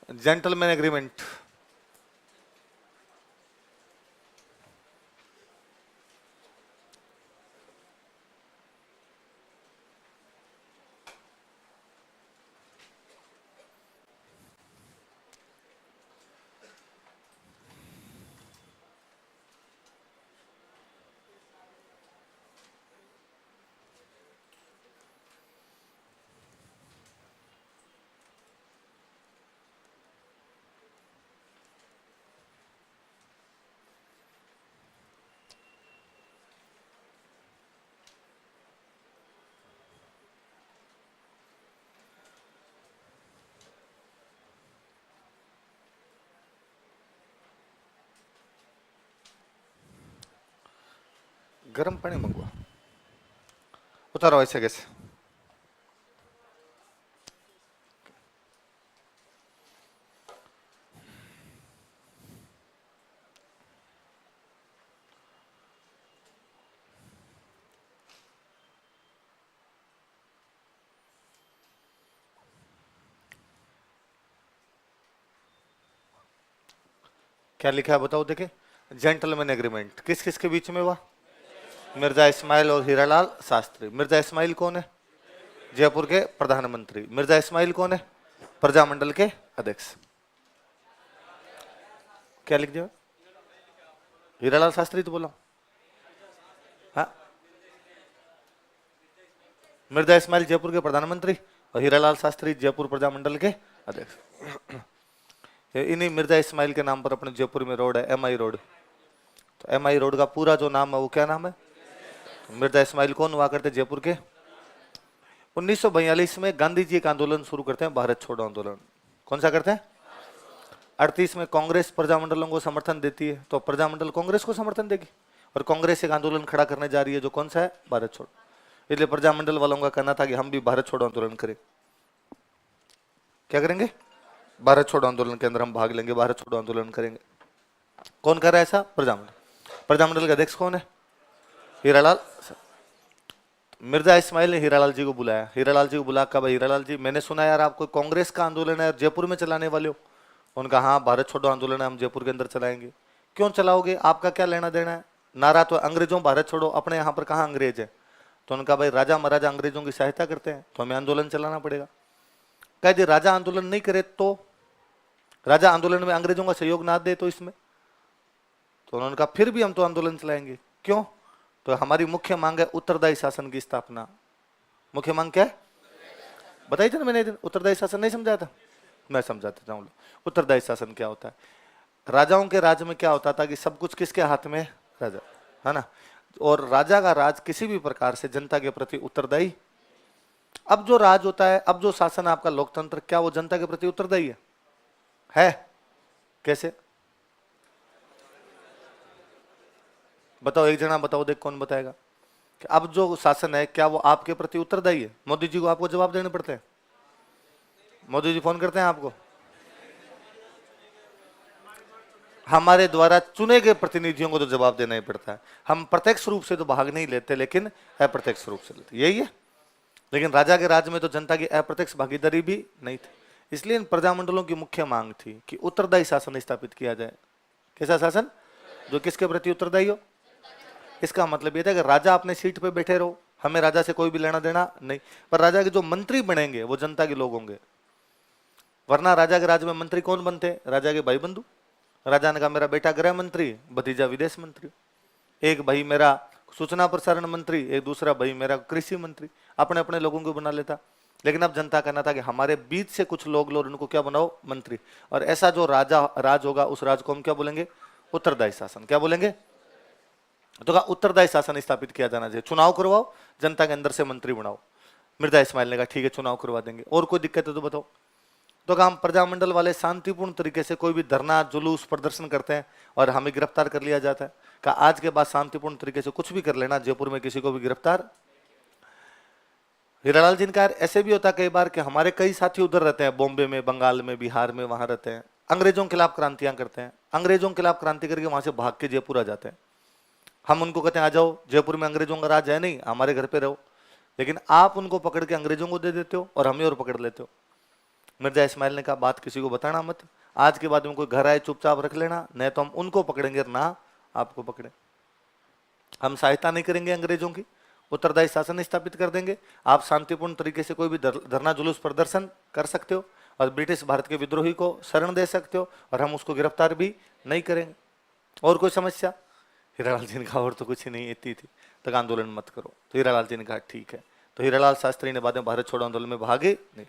Gentleman agreement. गर्म पानी मंगवा, उतारो ऐसे कैसे। क्या लिखा है बताओ देखे। जेंटलमैन एग्रीमेंट किस किस के बीच में हुआ? मिर्जा इस्माइल और हीरालाल शास्त्री। मिर्जा इस्माइल कौन है? जयपुर के प्रधानमंत्री। मिर्जा इस्माइल कौन है? प्रजामंडल के अध्यक्ष। क्या लिख दिया? हीरालाल शास्त्री तो बोला। हाँ, मिर्जा इस्माइल जयपुर के प्रधानमंत्री और हीरालाल शास्त्री जयपुर प्रजामंडल के अध्यक्ष। इन्हीं मिर्जा इस्माइल के नाम पर अपने जयपुर में रोड है, MI रोड। तो MI रोड का पूरा जो नाम है वो क्या नाम है? मिर्जा इस्माइल कौन हुआ करते जयपुर के? 1942 में गांधी जी एक आंदोलन शुरू करते हैं, भारत छोड़ो आंदोलन। कौन सा करते हैं? 38 में कांग्रेस प्रजामंडलों को समर्थन देती है, तो प्रजामंडल कांग्रेस को समर्थन देगी और कांग्रेस एक आंदोलन खड़ा करने जा रही है जो कौन सा है? भारत छोड़ो। इसलिए प्रजामंडल वालों का कहना था कि हम भी भारत छोड़ो आंदोलन करें। क्या करेंगे? भारत छोड़ो आंदोलन के अंदर हम भाग लेंगे, भारत छोड़ो आंदोलन करेंगे। कौन कर रहा है ऐसा? प्रजामंडल। प्रजामंडल का अध्यक्ष कौन है? हीरालाल। मिर्जा इस्माइल ने हीरालाल जी को बुलाया। हीरालाल जी को बुला कहा, भाई हीरालाल जी, मैंने सुना यार आप कोई कांग्रेस का आंदोलन है जयपुर में चलाने वाले हो। उनका हाँ, भारत छोड़ो आंदोलन है, हम जयपुर के अंदर चलाएंगे। क्यों चलाओगे? आपका क्या लेना देना है? नारा तो अंग्रेजों भारत छोड़ो, अपने यहाँ पर कहाँ अंग्रेज है? तो उनका भाई राजा महाराजा अंग्रेजों की सहायता करते हैं तो हमें आंदोलन चलाना पड़ेगा। कह दे राजा आंदोलन नहीं करे तो, राजा आंदोलन में अंग्रेजों का सहयोग ना दे तो इसमें, तो उन्होंने कहा फिर भी हम तो आंदोलन चलाएंगे। क्यों? तो हमारी मुख्य मांग है उत्तरदायी शासन की स्थापना। मुख्य मांग क्या है? बताइए ना, मैंने उत्तरदायी शासन नहीं समझाया था? मैं समझा देता हूँ। उत्तरदायी शासन क्या होता है? राजाओं के राज में क्या होता था कि सब कुछ किसके हाथ में? राजा, है ना। और राजा का राज किसी भी प्रकार से जनता के प्रति उत्तरदायी। अब जो राज होता है, अब जो शासन आपका लोकतंत्र, क्या वो जनता के प्रति उत्तरदायी है? कैसे बताओ, एक जना बताओ, देख कौन बताएगा कि अब जो शासन है क्या वो आपके प्रति उत्तरदायी है? मोदी जी को आपको जवाब देने पड़ते हैं। मोदी जी फोन करते हैं आपको। हमारे द्वारा चुने गए प्रतिनिधियों को तो जवाब देना ही पड़ता है। हम प्रत्यक्ष रूप से तो भाग नहीं लेते, लेकिन अप्रत्यक्ष रूप से लेते, यही है। लेकिन राजा के राज्य में तो जनता की अप्रत्यक्ष भागीदारी भी नहीं थी। इसलिए इन प्रजामंडलों की मुख्य मांग थी कि उत्तरदायी शासन स्थापित किया जाए। कैसा शासन? जो किसके प्रति उत्तरदायी हो। इसका मतलब यह था कि राजा अपने सीट पे बैठे रहो, हमें राजा से कोई भी लेना देना नहीं, पर राजा के जो मंत्री बनेंगे वो जनता के लोग होंगे। वरना राजा के राज्य में मंत्री कौन बनते? राजा के भाई बंधु। राजा ने कहा मेरा बेटा गृह मंत्री, भतीजा विदेश मंत्री, एक भाई मेरा सूचना प्रसारण मंत्री, एक दूसरा भाई मेरा कृषि मंत्री। अपने अपने लोगों को बना लेता। लेकिन अब जनता कहना था कि हमारे बीच से कुछ लोग उनको क्या बनाओ? मंत्री। और ऐसा जो राजा राज होगा उस राज को हम क्या बोलेंगे? उत्तरदायी शासन। क्या बोलेंगे? तो कहा उत्तरदायी शासन स्थापित किया जाना चाहिए, चुनाव करवाओ, जनता के अंदर से मंत्री बनाओ। मिर्जा इस्माइल ने कहा ठीक है, चुनाव करवा देंगे, और कोई दिक्कत है तो बताओ। तो कहा हम प्रजामंडल वाले शांतिपूर्ण तरीके से, कोई भी धरना जुलूस प्रदर्शन करते हैं और हमें गिरफ्तार कर लिया जाता है। कहा आज के बाद शांतिपूर्ण तरीके से कुछ भी कर लेना, जयपुर में किसी को भी गिरफ्तार। हीरालाल जी ने कहा ऐसे भी होता है कई बार कि हमारे कई साथी उधर रहते हैं, बॉम्बे में, बंगाल में, बिहार में, वहां रहते हैं, अंग्रेजों के खिलाफ क्रांतियां करते हैं, अंग्रेजों के खिलाफ क्रांति करके वहां से भाग के जयपुर आ जाते हैं। हम उनको कहते हैं आ जाओ, जयपुर में अंग्रेजों का राज है नहीं, हमारे घर पे रहो। लेकिन आप उनको पकड़ के अंग्रेजों को दे देते हो और हमें और पकड़ लेते हो। मिर्जा इस्माइल ने कहा बात किसी को बताना मत, आज के बाद में कोई घर आए चुपचाप रख लेना, नहीं तो हम उनको पकड़ेंगे ना आपको पकड़े। हम सहायता नहीं करेंगे अंग्रेजों की, उत्तरदायी शासन स्थापित कर देंगे। आप शांतिपूर्ण तरीके से कोई भी धरना जुलूस प्रदर्शन कर सकते हो और ब्रिटिश भारत के विद्रोही को शरण दे सकते हो और हम उसको गिरफ्तार भी नहीं करेंगे। और कोई समस्या? हीरालाल जी ने कहा और तो कुछ ही नहीं, इतनी थी, तक आंदोलन मत करो। तो हीरालाल जी ने कहा ठीक है। तो हीरालाल शास्त्री ने बाद में भारत छोड़ो आंदोलन में भागे नहीं।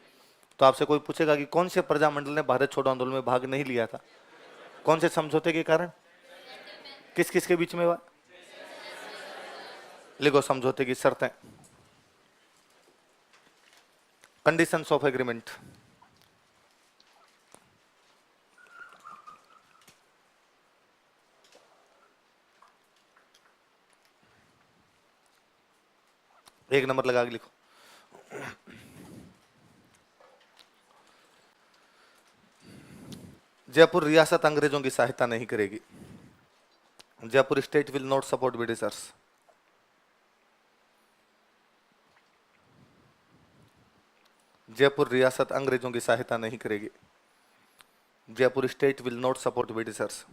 तो आपसे कोई पूछेगा कि कौन से प्रजामंडल ने भारत छोड़ो आंदोलन में भाग नहीं लिया था? कौन से समझौते के कारण? किस किस के बीच में हुआ? लिखो समझौते की शर्तें, कंडीशंस ऑफ एग्रीमेंट। एक नंबर लगा के लिखो। जयपुर रियासत अंग्रेजों की सहायता नहीं करेगी। Jaipur state will not support Britishers. Jaipur रियासत अंग्रेजों की सहायता नहीं करेगी। Jaipur state will not support Britishers.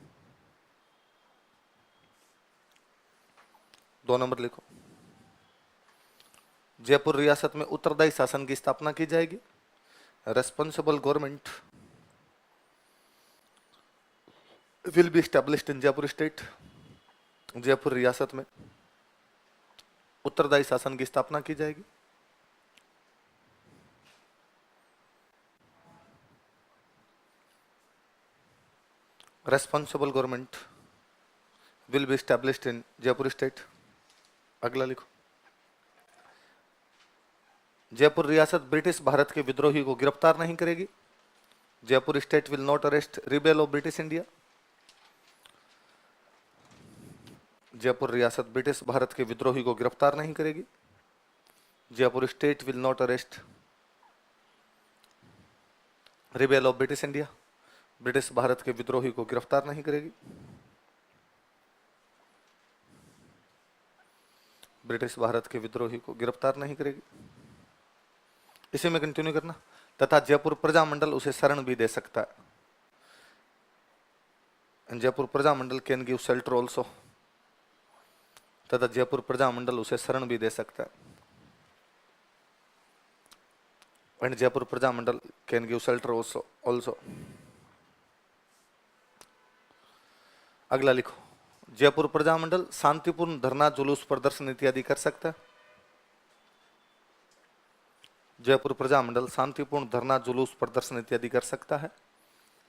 2 number लिखो। जयपुर रियासत में उत्तरदायी शासन की स्थापना की जाएगी। Responsible government will be established in Jaipur state. Jaipur रियासत में उत्तरदायी शासन की स्थापना की जाएगी। Responsible government will be established in Jaipur state. अगला लिखो। जयपुर रियासत ब्रिटिश भारत के विद्रोही को गिरफ्तार नहीं करेगी। Jaipur state will not arrest rebel of British India. Jaipur रियासत ब्रिटिश भारत के विद्रोही को गिरफ्तार नहीं करेगी। Jaipur state will not arrest rebel of British India. British Bharat के विद्रोही को गिरफ्तार नहीं करेगी। ब्रिटिश भारत के विद्रोही को गिरफ्तार नहीं करेगी। इसी में कंटिन्यू करना। तथा जयपुर प्रजामंडल उसे शरण भी दे सकता है। Jaipur Prajamandal can give shelter also. तथा जयपुर प्रजामंडल उसे शरण भी दे सकता है। And Jaipur Prajamandal can give shelter also. अगला लिखो। जयपुर प्रजामंडल शांतिपूर्ण धरना जुलूस प्रदर्शन इत्यादि कर सकता है। जयपुर प्रजामंडल शांतिपूर्ण धरना जुलूस प्रदर्शन इत्यादि कर सकता है।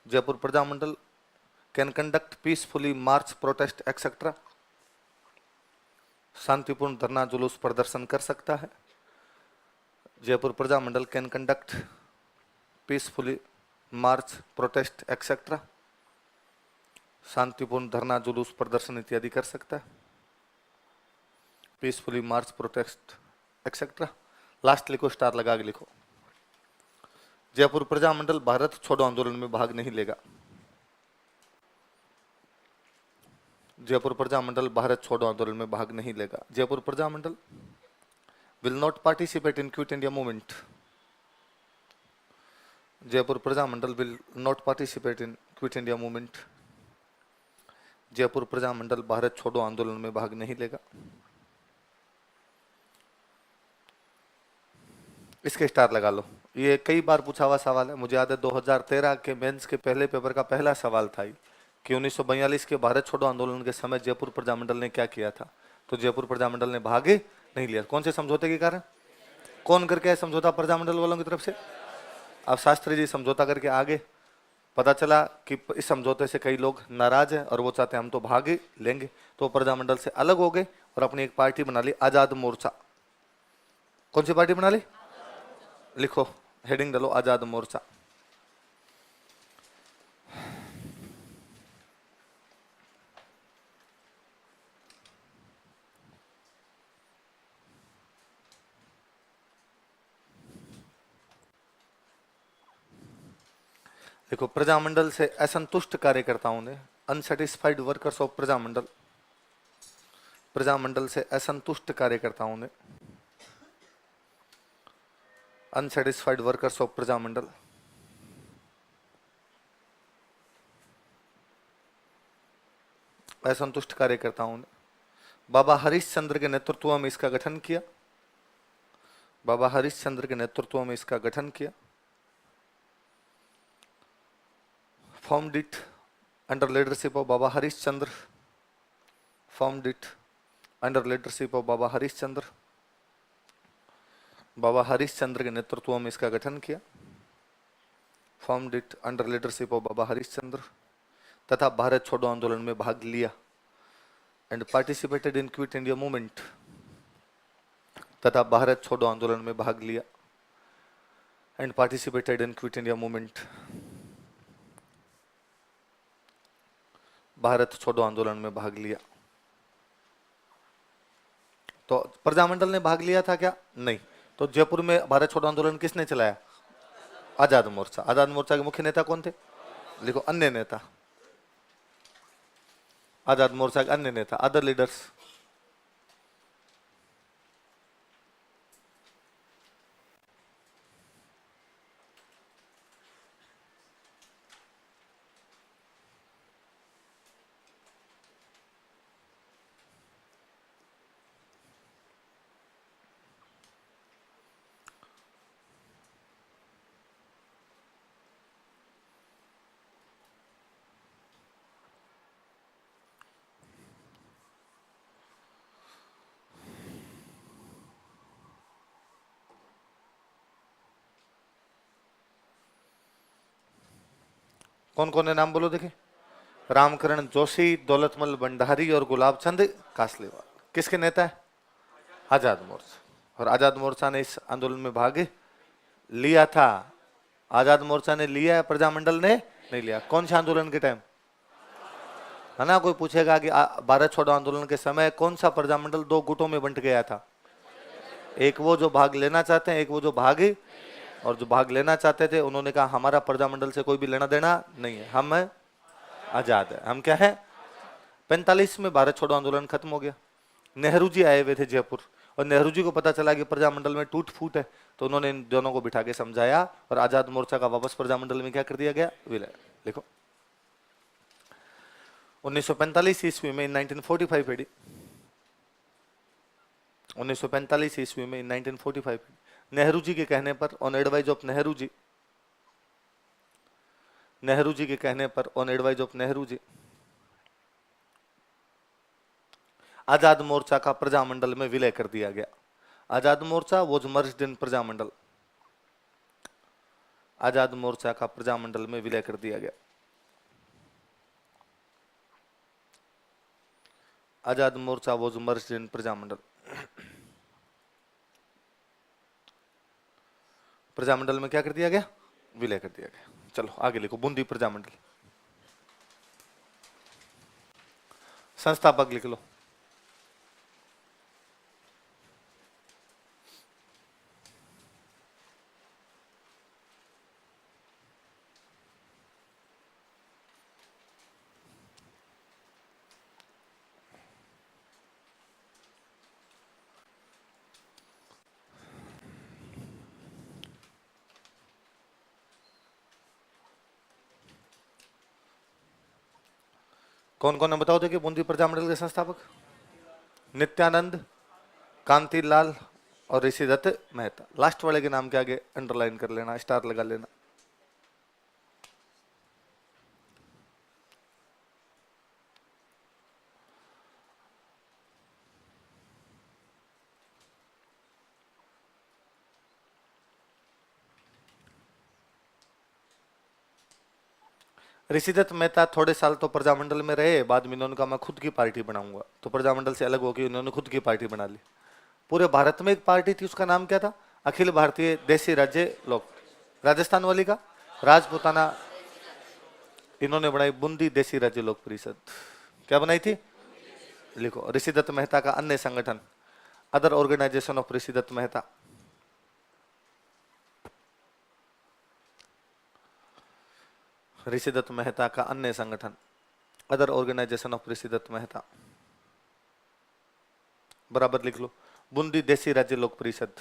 Jaipur Prajamandal can conduct peacefully March protest etcetera. शांतिपूर्ण धरना जुलूस प्रदर्शन कर सकता है। Jaipur Prajamandal can conduct peacefully March protest etcetera. शांतिपूर्ण धरना जुलूस प्रदर्शन इत्यादि कर सकता है। पीसफुली मार्च प्रोटेस्ट एक्सेट्रा। लास्ट लिखो, स्टार लगा के लिखो। जयपुर प्रजामंडल भारत छोड़ो आंदोलन में भाग नहीं लेगा। जयपुर प्रजामंडल भारत छोड़ो आंदोलन में भाग नहीं लेगा। Jaipur Prajamandal will not participate in quit India movement. Jaipur Prajamandal will not participate in quit India movement. Jaipur Prajamandal Bharat छोड़ो आंदोलन में भाग नहीं लेगा। इसके स्टार लगा लो। ये कई बार पूछा हुआ सवाल है। मुझे याद है 2013 के मेंस के पहले पेपर का पहला सवाल था कि 1942 के भारत छोड़ो आंदोलन के समय जयपुर प्रजामंडल ने क्या किया था। तो जयपुर प्रजामंडल ने भाग नहीं लिया। कौन से समझौते के कारण? कौन करके है समझौता प्रजामंडल वालों की तरफ से? अब शास्त्री जी समझौता करके आगे पता चला कि इस समझौते से कई लोग नाराज हैं और वो चाहते हैं हम तो भाग लेंगे। तो प्रजामंडल से अलग हो गए और अपनी एक पार्टी बना ली, आजाद मोर्चा। कौन सी पार्टी बना ली? लिखो, हेडिंग डालो, आजाद मोर्चा। देखो, प्रजामंडल से असंतुष्ट कार्यकर्ताओं ने, unsatisfied workers of Prajamandal, Prajamandal से असंतुष्ट कार्यकर्ताओं ने, अनसेटिस्फाइड वर्कर्स ऑफ प्रजामंडल असंतुष्ट कार्यकर्ताओं ने बाबा हरिश्चंद्र के नेतृत्व में इसका गठन किया। बाबा हरिश्चंद्र के नेतृत्व में इसका गठन किया। formed it under leadership of Baba Harishchandra. Formed it under leadership of Baba Harishchandra. बाबा हरिश्चंद्र के नेतृत्व में इसका गठन किया। Formed it under leadership of बाबा हरिश्चंद्र तथा भारत छोड़ो आंदोलन में भाग लिया and participated in Quit India movement तथा भारत छोड़ो आंदोलन में भाग लिया and participated in Quit India movement Bharat छोड़ो आंदोलन में भाग लिया। तो प्रजामंडल ने भाग लिया था क्या? नहीं। तो जयपुर में भारत छोड़ो आंदोलन किसने चलाया? आजाद मोर्चा। आजाद मोर्चा के मुख्य नेता कौन थे? लिखो अन्य नेता। आजाद मोर्चा के अन्य नेता, अदर लीडर्स। कौन कौन है नाम बोलो देखे? रामकरण जोशी, दौलतमल भंडारी और गुलाब चंद कासलीवाल। किसके नेता है? आजाद मोर्चा। और आजाद मोर्चा ने इस आंदोलन में भाग लिया था। आजाद मोर्चा ने लिया है, प्रजामंडल ने नहीं लिया। कौन से आंदोलन के टाइम? है ना, कोई पूछेगा कि भारत छोड़ो आंदोलन के समय कौन सा प्रजामंडल दो गुटों में बंट गया था? एक वो जो भाग लेना चाहते हैं, एक वो जो भाग, और जो भाग लेना चाहते थे उन्होंने कहा हमारा प्रजामंडल से कोई भी लेना देना नहीं है, हम आजाद है। हम क्या है? 45 में भारत छोड़ो आंदोलन खत्म हो गया। नेहरू जी आए हुए थे जयपुर और नेहरू जी को पता चला कि प्रजामंडल में टूट फूट है, तो उन्होंने इन दोनों को बिठा के समझाया और आजाद मोर्चा का वापस प्रजामंडल में क्या कर दिया गया? विलय। देखो 1945 ईस्वी में 1945 एडी 1945 ईस्वी में 1945 नेहरू जी के कहने पर, on advise of Nehru ji, Nehru ji के कहने पर, on advise of Nehru ji, आजाद मोर्चा का प्रजामंडल में विलय कर दिया गया। आजाद मोर्चा वॉज मर्ज्ड इन प्रजामंडल। आजाद मोर्चा का प्रजामंडल में विलय कर दिया गया। आजाद मोर्चा वॉज मर्ज्ड इन प्रजामंडल। प्रजामंडल में क्या कर दिया गया? विलय कर दिया गया। चलो आगे लिखो, बूंदी प्रजामंडल। संस्थापक लिख लो। कौन कौन है बताओ देखिए बूंदी प्रजामंडल के संस्थापक? नित्यानंद, कांतिलाल और ऋषिदत्त मेहता। लास्ट वाले के नाम के आगे अंडरलाइन कर लेना, स्टार लगा लेना। ऋषिदत्त मेहता थोड़े साल तो प्रजामंडल में रहे, बाद में इन्होंने कहा मैं खुद की पार्टी बनाऊंगा, तो प्रजामंडल से अलग होकर उन्होंने खुद की पार्टी बना ली। पूरे भारत में एक पार्टी थी, उसका नाम क्या था? अखिल भारतीय देसी राज्य लोक, राजस्थान वाली का राजपुताना, इन्होंने बनाई बूंदी देसी राज्य लोक परिषद। क्या बनाई थी? लिखो ऋषिदत्त मेहता का अन्य संगठन, other organisation of Rishidutt Mehta. Rishidutt Mehta का अन्य संगठन, other organisation of Rishidutt Mehta. बराबर लिख लो, बूंदी देसी राज्य लोक परिषद,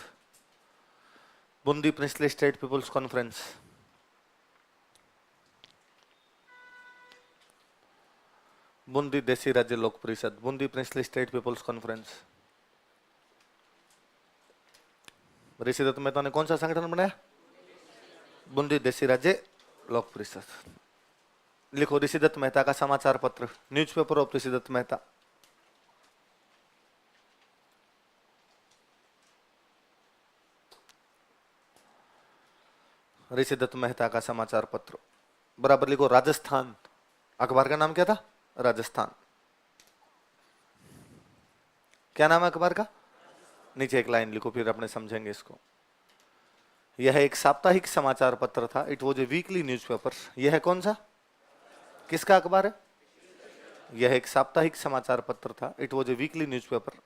Bundi princely state people's conference, Bundi देसी राज्य लोक परिषद, Bundi princely state people's conference. Rishi Dutt Mehta ने कौन सा संगठन बनाया? बूंदी देसी राज्य लोक परिषद। लिखो ऋषि दत्त मेहता का समाचार पत्र, न्यूज़पेपर ऑफ ऋषि दत्त मेहता। ऋषि दत्त मेहता का समाचार पत्र। बराबर लिखो राजस्थान। अखबार का नाम क्या था? राजस्थान। क्या नाम है अखबार का? नीचे एक लाइन लिखो, फिर अपने समझेंगे इसको। यह एक साप्ताहिक समाचार पत्र था। It was a weekly newspaper. यह कौन सा, किसका अखबार है? यह एक साप्ताहिक समाचार पत्र था। It was a weekly newspaper.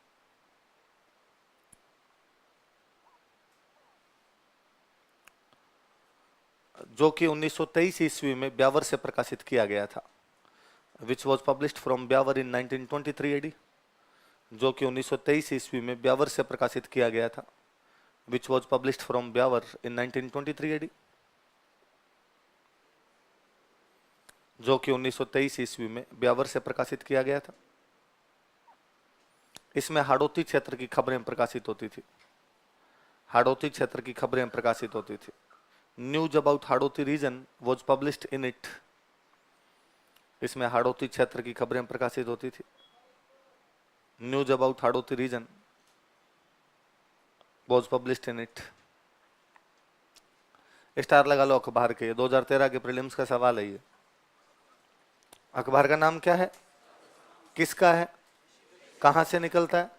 जो कि 1923 ईस्वी में ब्यावर से प्रकाशित किया गया था। Which was published from Beawar in 1923 AD. जो कि 1923 ईस्वी में ब्यावर से प्रकाशित किया गया था। Which was published from Beawar in 1923 AD. जो कि 1923 ईस्वी में ब्यावर से प्रकाशित किया गया था। इसमें हाड़ौती क्षेत्र की खबरें प्रकाशित होती थी। हाड़ौती क्षेत्र की खबरें प्रकाशित होती थी। News about Hadoti region was published in it. इसमें हाड़ौती क्षेत्र की खबरें प्रकाशित होती थी। News about Hadoti region was published in it. Star लगा लो अखबार के। 2013 के प्रीलिम्स का सवाल है ये। अखबार का नाम क्या है, किसका है, कहां से निकलता है,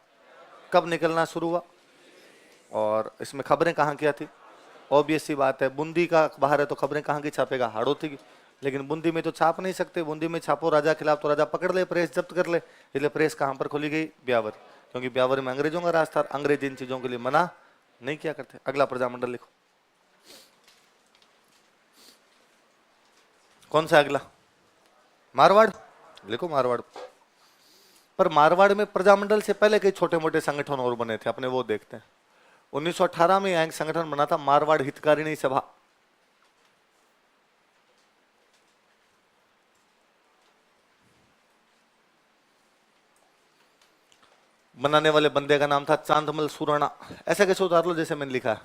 कब निकलना शुरू हुआ, और इसमें खबरें कहां की आती? ऑब्वियस सी बात है, बूंदी का अखबार है तो खबरें कहां की छापेगा? हाड़ौती की। लेकिन बूंदी में तो छाप नहीं सकते। बूंदी में छापो राजा खिलाफ तो राजा पकड़ ले, प्रेस जब्त कर ले। इसलिए प्रेस कहां पर खोली गई? ब्यावर। क्योंकि ब्यावर में अंग्रेजों का राज था। अंग्रेज इन चीजों के लिए मना नहीं किया करते। अगला प्रजामंडल लिखो। कौन सा अगला? मारवाड़। लिखो मारवाड़। पर मारवाड़ में प्रजामंडल से पहले कई छोटे मोटे संगठन और बने थे, अपने वो देखते हैं। 1918 में एक संगठन बना था, मारवाड़ हितकारिणी सभा। बनाने वाले बंदे का नाम था चांदमल सुराणा। ऐसा कैसे उतार लो जैसे मैंने लिखा है?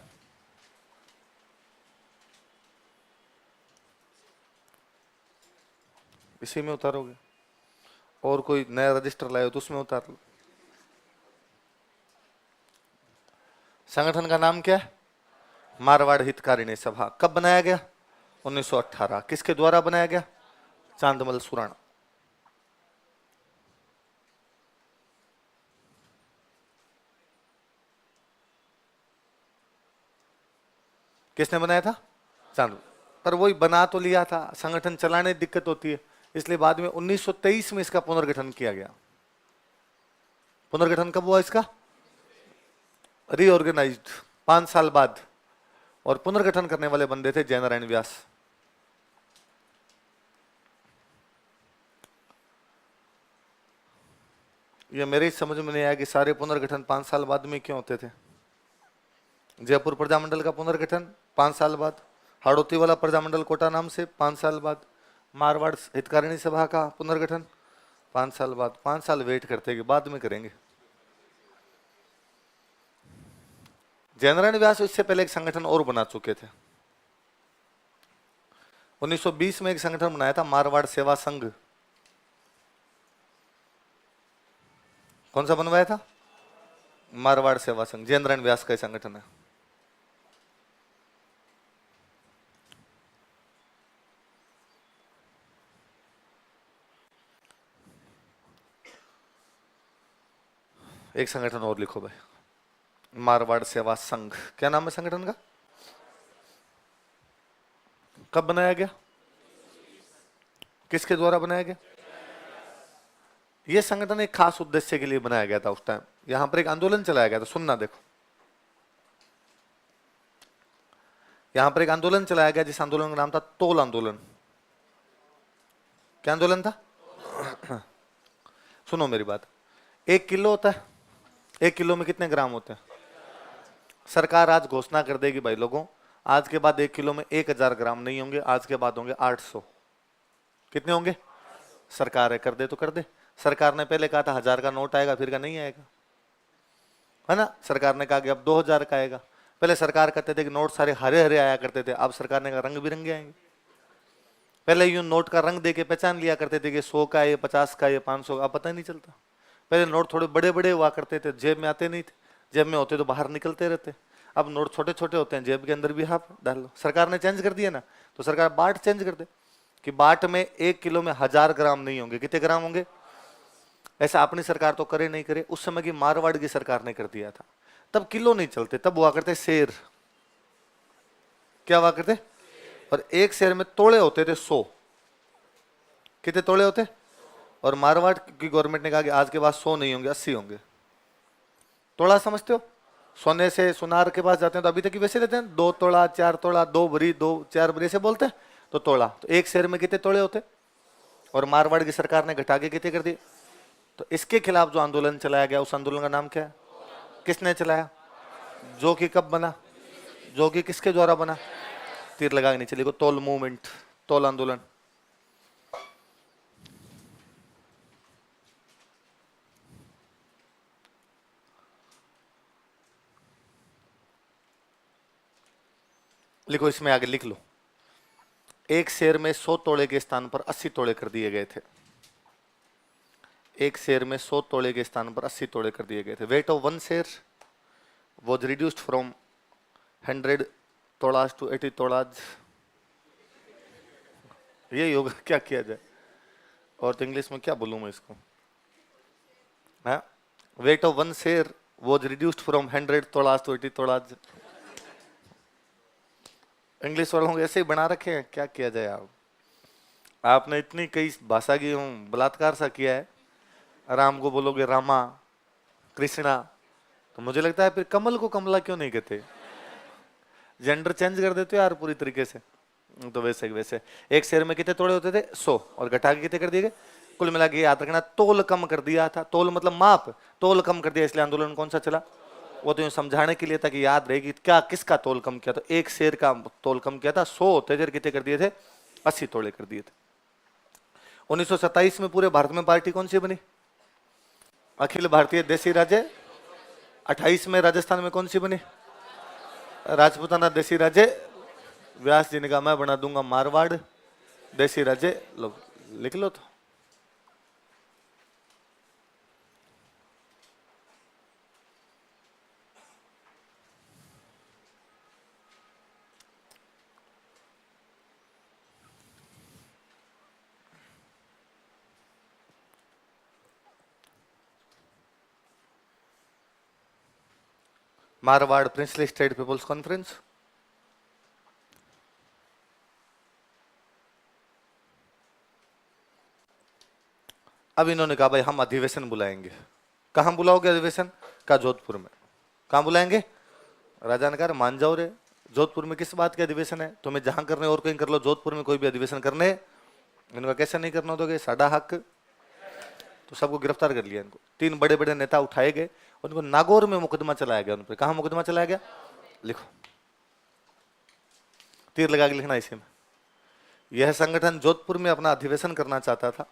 इसी में उतारोगे? और कोई नया रजिस्टर लाए हो तो उसमें उतार लो। संगठन का नाम क्या है? मारवाड़ हितकारिणी सभा। कब बनाया गया? 1918। किसके द्वारा बनाया गया? चांदमल सुराणा। किसने बनाया था? चांद। पर वही बना तो लिया था, संगठन चलाने दिक्कत होती है, इसलिए बाद में 1923 में इसका पुनर्गठन किया गया। पुनर्गठन कब हुआ इसका? रीऑर्गेनाइज्ड 5 साल बाद। और पुनर्गठन करने वाले बंदे थे जयनारायण व्यास। ये मेरी समझ में नहीं आया कि सारे पुनर्गठन 5 साल बाद में क्यों होते थे। जयपुर प्रजामंडल का पुनर्गठन 5 साल बाद, हाड़ौती वाला प्रजामंडल कोटा नाम से 5 साल बाद, मारवाड़ हितकारिणी सभा का पुनर्गठन 5 साल बाद। 5 साल वेट करते कि बाद में करेंगे। जयनारायण व्यास इससे पहले एक संगठन और बना चुके थे। 1920 में एक संगठन बनाया था, मारवाड़ सेवा संघ। कौन सा बनवाया था? मारवाड़ सेवा संघ। जयनारायण व्यास का संगठन है। एक संगठन और लिखो भाई, मारवाड़ सेवा संघ। क्या नाम है संगठन का? कब बनाया गया? किसके द्वारा बनाया गया? यह संगठन एक खास उद्देश्य के लिए बनाया गया था। उस टाइम यहां पर एक आंदोलन चलाया गया था। सुनना देखो, यहां पर एक आंदोलन चलाया गया जिस आंदोलन का नाम था तोल आंदोलन। क्या आंदोलन था? सुनो मेरी बात। 1 किलो होता है, 1 किलो में कितने ग्राम होते हैं? सरकार आज घोषणा कर देगी भाई लोगों, आज के बाद 1 किलो में 1000 ग्राम नहीं होंगे, आज के बाद होंगे 800। कितने होंगे? सरकार है, कर दे तो कर दे। सरकार ने पहले कहा था 1000 का नोट आएगा, फिर का नहीं आएगा, है ना। सरकार ने कहा कि अब 2000 का आएगा। पहले सरकार कहते थे कि नोट सारे हरे हरे आया करते थे, अब सरकार ने कहा रंग बिरंगे आएंगे। पहले यूं नोट का रंग देके पहचान लिया करते थे कि 100 का है, 50 का है, 500 का, अब पता ही नहीं चलता। पहले नोट थोड़े बड़े बड़े हुआ करते थे, जेब में आते नहीं थे, जेब में होते तो बाहर निकलते रहते। अब नोट छोटे छोटे होते हैं, जेब के अंदर भी हाथ डाल लो। सरकार ने चेंज कर दिया ना, तो सरकार बाट चेंज कर दे कि बाट में 1 किलो में 1000 ग्राम नहीं होंगे, कितने ग्राम होंगे। ऐसा अपनी सरकार तो करे नहीं करे, उस समय की मारवाड़ की सरकार ने कर दिया था। तब किलो नहीं चलते, तब हुआ करते शेर। क्या हुआ करते, और एक शेर में तोड़े होते थे 100। कितने तोड़े होते, और मारवाड़ की गवर्नमेंट ने कहा कि आज के बाद 100 नहीं होंगे, 80 होंगे। तोड़ा समझते हो, सोने से सुनार के पास जाते हैं तो अभी तक ही वैसे लेते हैं, 2 तोड़ा 4 तोड़ा, 2 भरी 2 4 भरी से बोलते हैं, तो तोड़ा। तो एक शेर में कितने तोड़े होते, और मारवाड़ की सरकार ने घटा के कितने कर दिए। तो इसके खिलाफ जो आंदोलन चलाया गया, उस आंदोलन का नाम क्या है, किसने चलाया, जो कि कब बना, जो कि किसके द्वारा बना, तीर लगा के नीचे लिखो, तोल मूवमेंट, तोल आंदोलन। लिखो, इसमें आगे लिख लो, एक शेर में 100 तोड़े के स्थान पर 80 तोड़े कर दिए गए थे। एक शेर में 100 तोड़े के स्थान पर 80 तोड़े कर दिए गए थे। Wait of one seer was reduced from 100 tolas to 80 तोड़ाज। ये होगा, क्या किया जाए, और तो इंग्लिश में क्या बोलूं मैं इसको, हाँ। Weight of one seer was reduced from 100 tolas to 80 tolas. English वालों को ऐसे ही बना रखे हैं, क्या किया जाए। आप आपने इतनी कई भाषा की बलात्कार सा किया है, राम को बोलोगे रामा, कृष्णा, तो मुझे लगता है फिर कमल को कमला क्यों नहीं कहते, जेंडर चेंज कर देते हो यार पूरी तरीके से। तो वैसे एक शेर में कितने तोड़े होते थे, 100, और घटा के कितने कर दिए गए, कुल मिला के याद रखना, तोल कम कर दिया था। तोल मतलब माप, तोल कम कर दिया, इसलिए आंदोलन कौन सा चला, वो तो समझाने के लिए था कि याद रहेगी क्या, किसका तोल कम किया। तो एक शेर का तोल कम किया था, 100 होते थे, कितने कर दिए थे, 80 तोड़े कर दिए थे। 1927 में पूरे भारत में पार्टी कौन सी बनी, अखिल भारतीय देसी राज्य। 28 में राजस्थान में कौन सी बनी, राजपूताना देसी राज्य। व्यास जी ने कहा मैं बना दूंगा मारवाड़ देसी राज्य। लो लिख लो। तो Marwar princely state people's conference. अब इन्होंने कहा भाई हम अधिवेशन बुलाएंगे। कहां बुलाओगे अधिवेशन, का जोधपुर में। कहां बुलाएंगे, राजा ने कहा मान जाओ रे, जोधपुर में किस बात के अधिवेशन है, तुम्हें जहां करने और कहीं कर लो, जोधपुर में कोई भी अधिवेशन करने। इनका कैसे नहीं करना दोगे, साडा हक। तो सबको गिरफ्तार कर लिया इनको। 3 बड़े बड़े नेता उठाए गए, उनको नागौर में मुकदमा चलाया गया उन पर। कहां मुकदमा चलाया गया, लिखो, तीर लगा के लिखना इसी में। यह संगठन जोधपुर में अपना अधिवेशन करना चाहता था।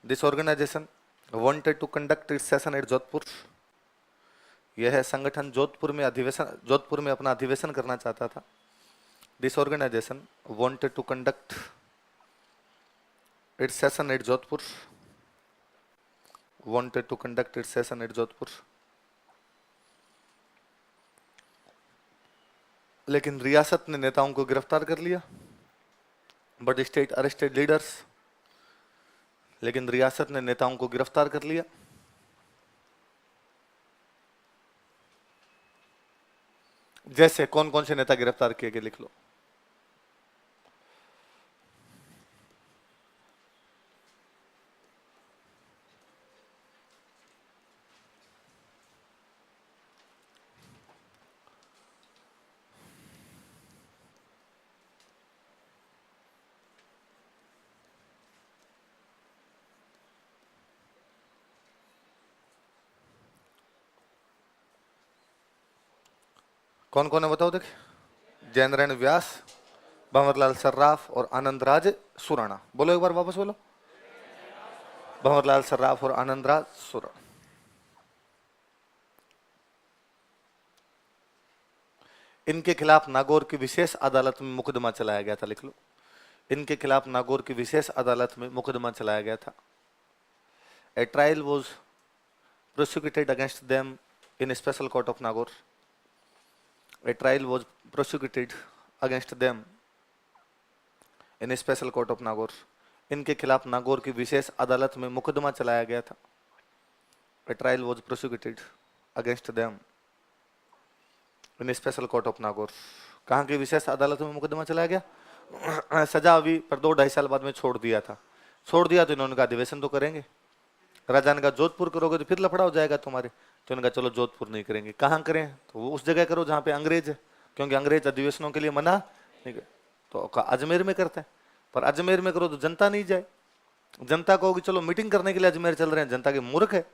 This organisation wanted to conduct its session at Jodhpur. यह संगठन जोधपुर में अपना अधिवेशन करना चाहता था। This organisation wanted to conduct its session at Jodhpur. wanted to conduct its session at Jodhpur. लेकिन रियासत ने नेताओं को गिरफ्तार कर लिया, बट स्टेट अरेस्टेड लीडर्स। लेकिन रियासत ने नेताओं को गिरफ्तार कर लिया। जैसे कौन कौन से नेता गिरफ्तार किए गए, लिख लो। कौन कौन है बताओ, देखिए। जयनारायण व्यास, भंवरलाल सर्राफ और आनंद राज सुराणा। बोलो एक बार वापस बोलो। भंवरलाल सर्राफ और आनंदराज सुर। इनके खिलाफ नागौर की विशेष अदालत में मुकदमा चलाया गया था। लिख लो, इनके खिलाफ नागौर की विशेष अदालत में मुकदमा चलाया गया था। ए trial was prosecuted against them in special court of Nagaur. A trial was prosecuted against them in special court of Nagaur. इनके खिलाफ नागौर की विशेष अदालत में मुकदमा चलाया गया था। ए trial was prosecuted against them in special court of Nagaur. कहाँ की विशेष अदालत में मुकदमा चलाया गया? सजा हुई पर 2-2.5 साल बाद में छोड़ दिया था। छोड़ दिया तो इन्होंने कहा अधिवेशन तो करेंगे। राजा ने कहा जोधपुर करोगे तो फिर लफड़ा हो जाएगा तुम्हारे, तो इन्होंने कहा चलो जोधपुर नहीं करेंगे। कहाँ करें? तो वो उस जगह करो जहाँ पे अंग्रेज है, क्योंकि अंग्रेज अधिवेशनों के लिए मना नहीं कर। तो अजमेर में करते हैं, पर अजमेर में करो तो जनता नहीं जाए। जनता कहोगी चलो मीटिंग करने के लिए अजमेर चल रहे हैं, जनता के मूर्ख है,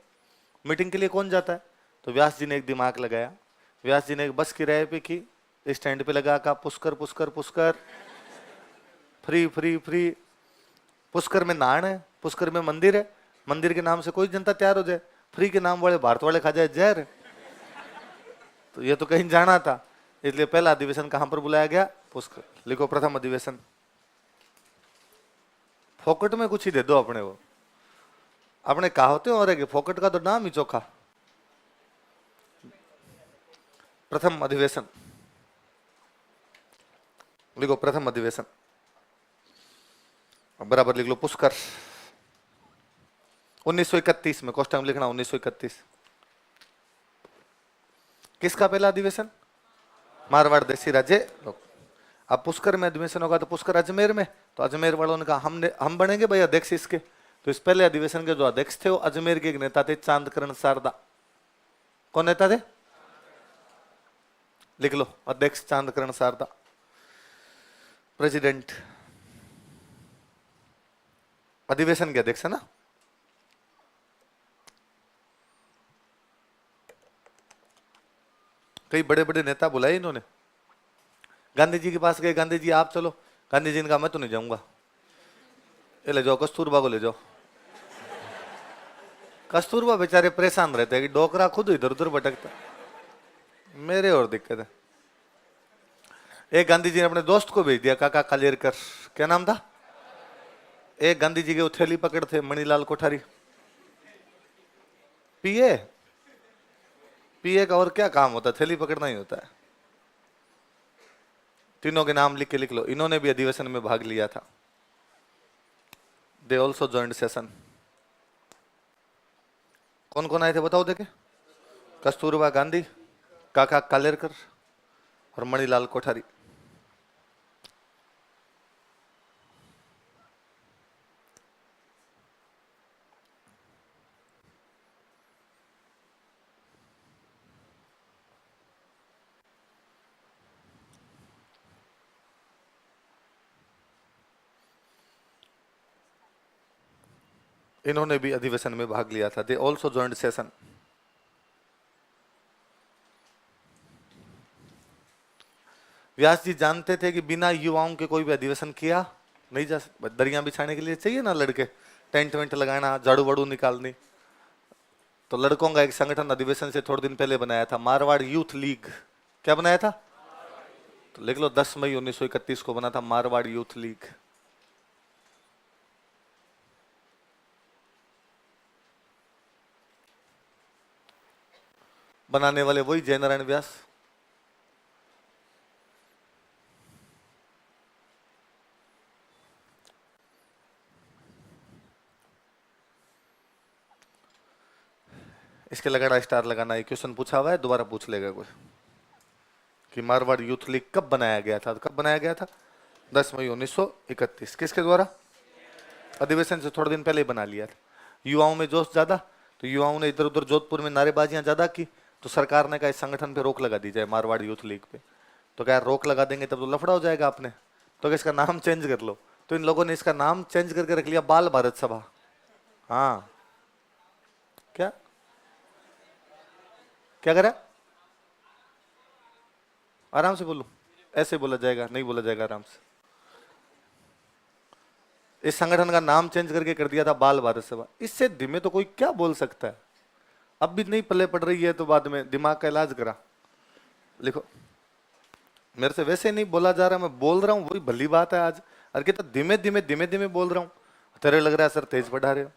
मीटिंग के लिए कौन जाता है? तो व्यास जी ने एक दिमाग लगाया। व्यास जी ने एक बस किराए पे की, स्टैंड पे लगा का Pushkar Pushkar Pushkar, free free free. Pushkar में नान है, पुष्कर में मंदिर है, मंदिर के नाम से कोई जनता तैयार हो जाए, फ्री के नाम वाले भारत वाले खा जाए जहर। तो ये तो कहीं जाना था, इसलिए पहला अधिवेशन कहां पर बुलाया गया? पुष्कर। लिखो प्रथम अधिवेशन। फोकट में कुछ ही दे दो अपने, वो अपने कहावते हो रहे फोकट का तो नाम ही चोखा। प्रथम अधिवेशन लिखो, प्रथम अधिवेशन बराबर लिख लो पुष्कर 1931 में। क्वेश्चन लिखना 1931। किसका पहला अधिवेशन? मारवाड़ देसी राज्य। अब पुष्कर में अधिवेशन होगा तो पुष्कर अजमेर में, तो अजमेर वालों ने कहा हम बनेंगे भाई अध्यक्ष इसके। तो इस पहले अधिवेशन के जो अध्यक्ष थे वो अजमेर के एक नेता थे, चांदकरण शारदा। कौन नेता थे? लिख लो, अध्यक्ष चांदकरण शारदा। प्रेसिडेंट अधिवेशन के अध्यक्ष है ना। कई बड़े बड़े नेता बुलाए इन्होंने। गांधी जी के पास गए, गांधी जी आप चलो। गांधी जी ने कहा मैं तो नहीं जाऊंगा। ये ले जाओ कस्तूरबा को ले जाओ। कस्तूरबा बेचारे परेशान रहते हैं कि डोकरा खुद इधर उधर भटकता, मेरे और दिक्कत है। एक गांधी जी ने अपने दोस्त को भेज दिया, काका कालेरकर, क्या नाम था? एक गांधी जी के वो थैली पकड़ते मणिलाल कोठारी। पीए पीए का और क्या काम होता है? थैली पकड़ना ही होता है। तीनों के नाम लिख के लिख लो, इन्होंने भी अधिवेशन में भाग लिया था। They also joint session. कौन कौन आए थे बताओ देखे? कस्तूरबा गांधी, काका कालेरकर और मणिलाल कोठारी। इन्होंने भी अधिवेशन में भाग लिया था। They also joint session. Vyas ji जानते थे कि बिना युवाओं के कोई भी अधिवेशन किया नहीं जा सकता। दरिया बिछाने के लिए चाहिए ना लड़के, टेंट वेंट लगाना, झाड़ू वाड़ू निकालनी। तो लड़कों का एक संगठन अधिवेशन से थोड़े दिन पहले बनाया था, मारवाड़ यूथ लीग। क्या बनाया था? तो लिख लो 10 मई 1931 को बना था मारवाड़ यूथ लीग। बनाने वाले वही जयनारायण व्यास। इसके लगाना स्टार लगाना। ये क्वेश्चन पूछा हुआ है, दोबारा पूछ लेगा कोई कि मारवाड़ यूथ लीग कब बनाया गया था? तो कब बनाया गया था? 10 मई 1931। किसके द्वारा? अधिवेशन से थोड़े दिन पहले ही बना लिया था। युवाओं में जोश ज्यादा, तो युवाओं ने इधर उधर जोधपुर में नारेबाजियां ज्यादा की, तो सरकार ने कहा इस संगठन पे रोक लगा दी जाए, मारवाड़ यूथ लीग पे। तो क्या रोक लगा देंगे तब तो लफड़ा हो जाएगा आपने, तो इसका नाम चेंज कर लो। तो इन लोगों ने इसका नाम चेंज करके रख लिया बाल भारत सभा। हाँ, क्या क्या करा? आराम से बोलो, ऐसे बोला जाएगा, नहीं बोला जाएगा आराम से। इस संगठन का नाम चेंज करके कर दिया था बाल भारत सभा। इससे धीमे तो कोई क्या बोल सकता है। अब भी नहीं पल्ले पड़ रही है तो बाद में दिमाग का इलाज करा। लिखो, मेरे से वैसे नहीं बोला जा रहा, मैं बोल रहा हूँ वही भली बात है आज। अरे कितना धीमे धीमे बोल रहा हूँ, तेरे लग रहा है सर तेज पढ़ा रहे हो।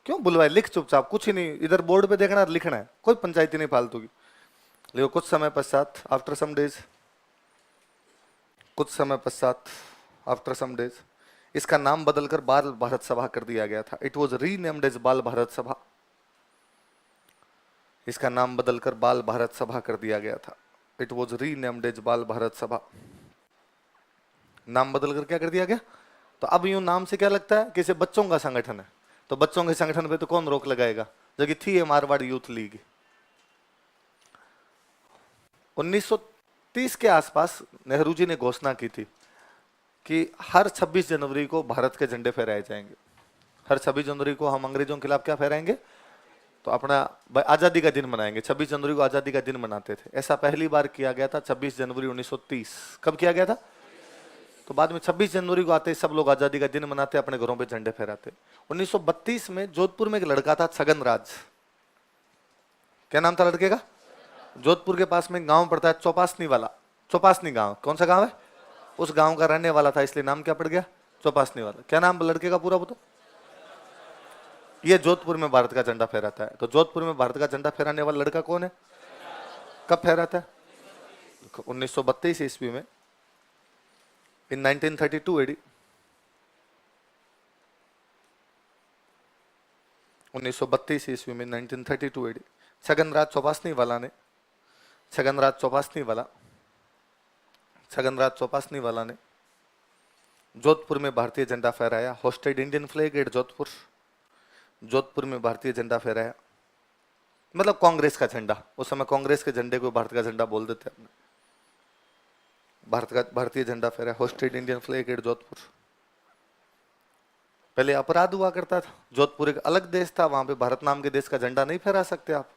क्यों बुलवाए, लिख चुपचाप, कुछ ही नहीं, इधर बोर्ड पे देखना लिखना है, कोई पंचायती नहीं फालतू की। लिखो, कुछ समय पश्चात, आफ्टर सम डेज, कुछ समय पश्चात, आफ्टर सम डेज, इसका नाम बदलकर बाल भारत सभा कर दिया गया था। इट वॉज रीनेम्ड एज बाल भारत सभा। इसका नाम बदलकर बाल भारत सभा कर दिया गया था। इट वॉज रीनेम्ड एज बाल भारत सभा। नाम बदलकर क्या कर दिया गया? तो अब यूं नाम से क्या लगता है कि इसे बच्चों का संगठन है, तो बच्चों के संगठन पे तो कौन रोक लगाएगा, जो कि थी ये मारवाड़ यूथ लीग। 1930 के आसपास नेहरू जी ने घोषणा की थी कि हर 26 जनवरी को भारत के झंडे फहराए जाएंगे। हर 26 जनवरी को हम अंग्रेजों के खिलाफ क्या फहराएंगे, तो अपना आजादी का दिन मनाएंगे। 26 जनवरी को आजादी का दिन मनाते थे। ऐसा पहली बार किया गया था 26 जनवरी 1930। कब किया गया था? तो बाद में 26 जनवरी को आते सब लोग आजादी का दिन मनाते, अपने घरों पे झंडे फहराते। 1932 में जोधपुर में एक लड़का था छगन राज। क्या नाम था लड़के का? जोधपुर के पास में गांव पड़ता है चौपासनी वाला, चौपासनी गांव। कौन सा गांव है? उस गांव का रहने वाला था, इसलिए नाम क्या पड़ गया? चौपासनी वाला। क्या नाम लड़के का पूरा? बताओ। ये जोधपुर में भारत का झंडा फहराता है। तो जोधपुर में भारत का झंडा फहराने वाला लड़का कौन है? कब फहराता है? 1932 ईस्वी में, इन 1932 एडी। 1932 ईस्वी में, 1932 एडी, छगनराज चौपासनी वाला ने, छगनराज चौपासनी वाला, छगनराज चौपासनी वाला ने जोधपुर में भारतीय झंडा फहराया। Hoisted Indian flag at Jodhpur. Jodhpur में भारतीय झंडा फहराया, मतलब कांग्रेस का झंडा। उस समय कांग्रेस के झंडे को भारत का झंडा बोल देते अपने। भारतीय झंडा फहराया, hoisted Indian flag at Jodhpur. पहले अपराध हुआ करता था, जोधपुर एक अलग देश था, वहां पे भारत नाम के देश का झंडा नहीं फहरा सकते आप।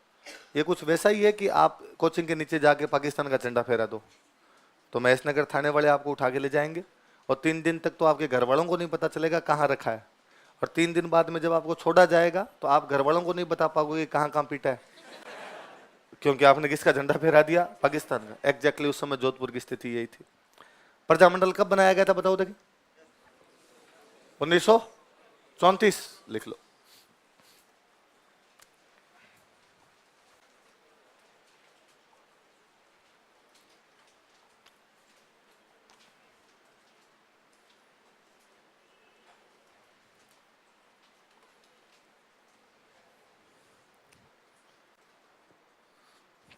ये कुछ वैसा ही है कि आप कोचिंग के नीचे जाके पाकिस्तान का झंडा फहरा दो, तो महेशनगर थाने वाले आपको उठा के ले जाएंगे, और 3 दिन तक तो आपके घर वालों को नहीं पता चलेगा कहाँ रखा है। और 3 दिन बाद में जब आपको छोड़ा जाएगा तो आप घर वालों को नहीं बता पाओगे कहाँ कहाँ पीटा है, क्योंकि आपने किसका झंडा फहरा दिया? पाकिस्तान का। एग्जैक्टली उस समय जोधपुर की स्थिति यही थी। प्रजामंडल कब बनाया गया था बताओ देखिए? 1934। लिख लो।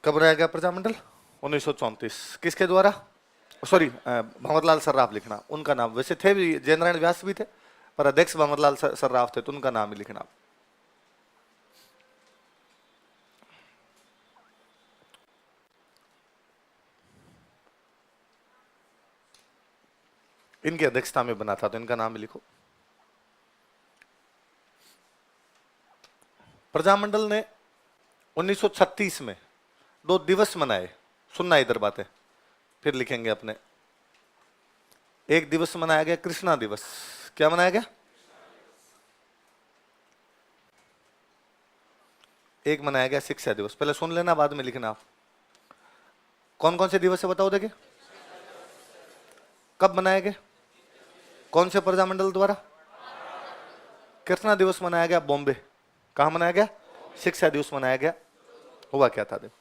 कब बनाया गया प्रजामंडल? 1934। किसके द्वारा? सॉरी, भंवरलाल सर्राफ लिखना। उनका नाम वैसे थे भी, जयनारायण व्यास भी थे, पर अध्यक्ष भंवरलाल सर्राफ थे, तो उनका नाम ही लिखना। इनकी अध्यक्षता में बना था, तो इनका नाम ही लिखो। प्रजामंडल ने 1936 में 2 दिवस मनाए। सुनना इधर बातें, फिर लिखेंगे अपने। एक दिवस मनाया गया कृष्णा दिवस। क्या मनाया गया? एक मनाया गया शिक्षा दिवस। पहले सुन लेना, बाद में लिखना आप। कौन कौन से दिवस है बताओ देखिए? कब मनाया गया? कौन से प्रजामंडल द्वारा? कृष्णा दिवस मनाया गया बॉम्बे। कहां मनाया गया? शिक्षा दिवस मनाया गया। हुआ क्या था देखो,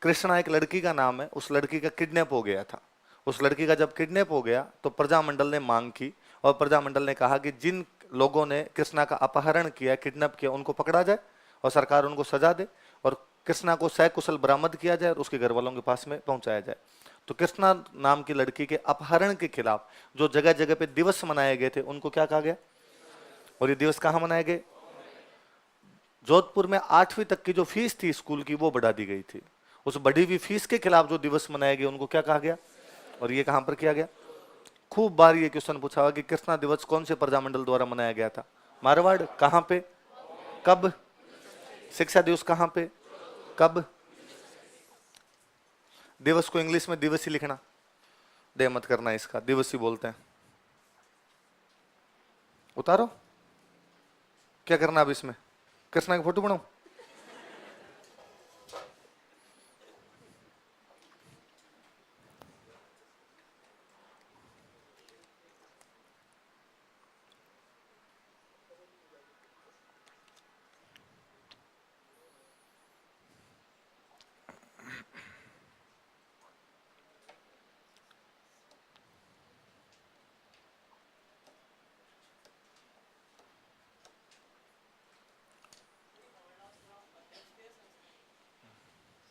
कृष्णा एक लड़की का नाम है, उस लड़की का किडनैप हो गया था। उस लड़की का जब किडनैप हो गया तो प्रजामंडल ने मांग की, और प्रजामंडल ने कहा कि जिन लोगों ने कृष्णा का अपहरण किया, किडनैप किया, उनको पकड़ा जाए और सरकार उनको सजा दे, और कृष्णा को सकुशल बरामद किया जाए और उसके घर वालों के पास में पहुंचाया जाए। तो कृष्णा नाम की लड़की के अपहरण के खिलाफ जो जगह जगह पे दिवस मनाए गए थे, उनको क्या कहा गया? और ये दिवस कहाँ मनाए गए? जोधपुर में 8वीं तक की जो फीस थी स्कूल की, वो बढ़ा दी गई थी। उस बढ़ी हुई फीस के खिलाफ जो दिवस मनाए गए, उनको क्या कहा गया? और ये कहां पर किया गया? खूब बार ये क्वेश्चन पूछा हुआ कि कृष्णा दिवस कौन से प्रजामंडल द्वारा मनाया गया था? मारवाड़। कहां पे? कब? शिक्षा दिवस कहां पे? कब? दिवस को इंग्लिश में दिवस ही लिखना, डे मत करना, इसका दिवस ही बोलते हैं। उतारो, क्या करना अब इसमें? कृष्णा की फोटो बनाओ?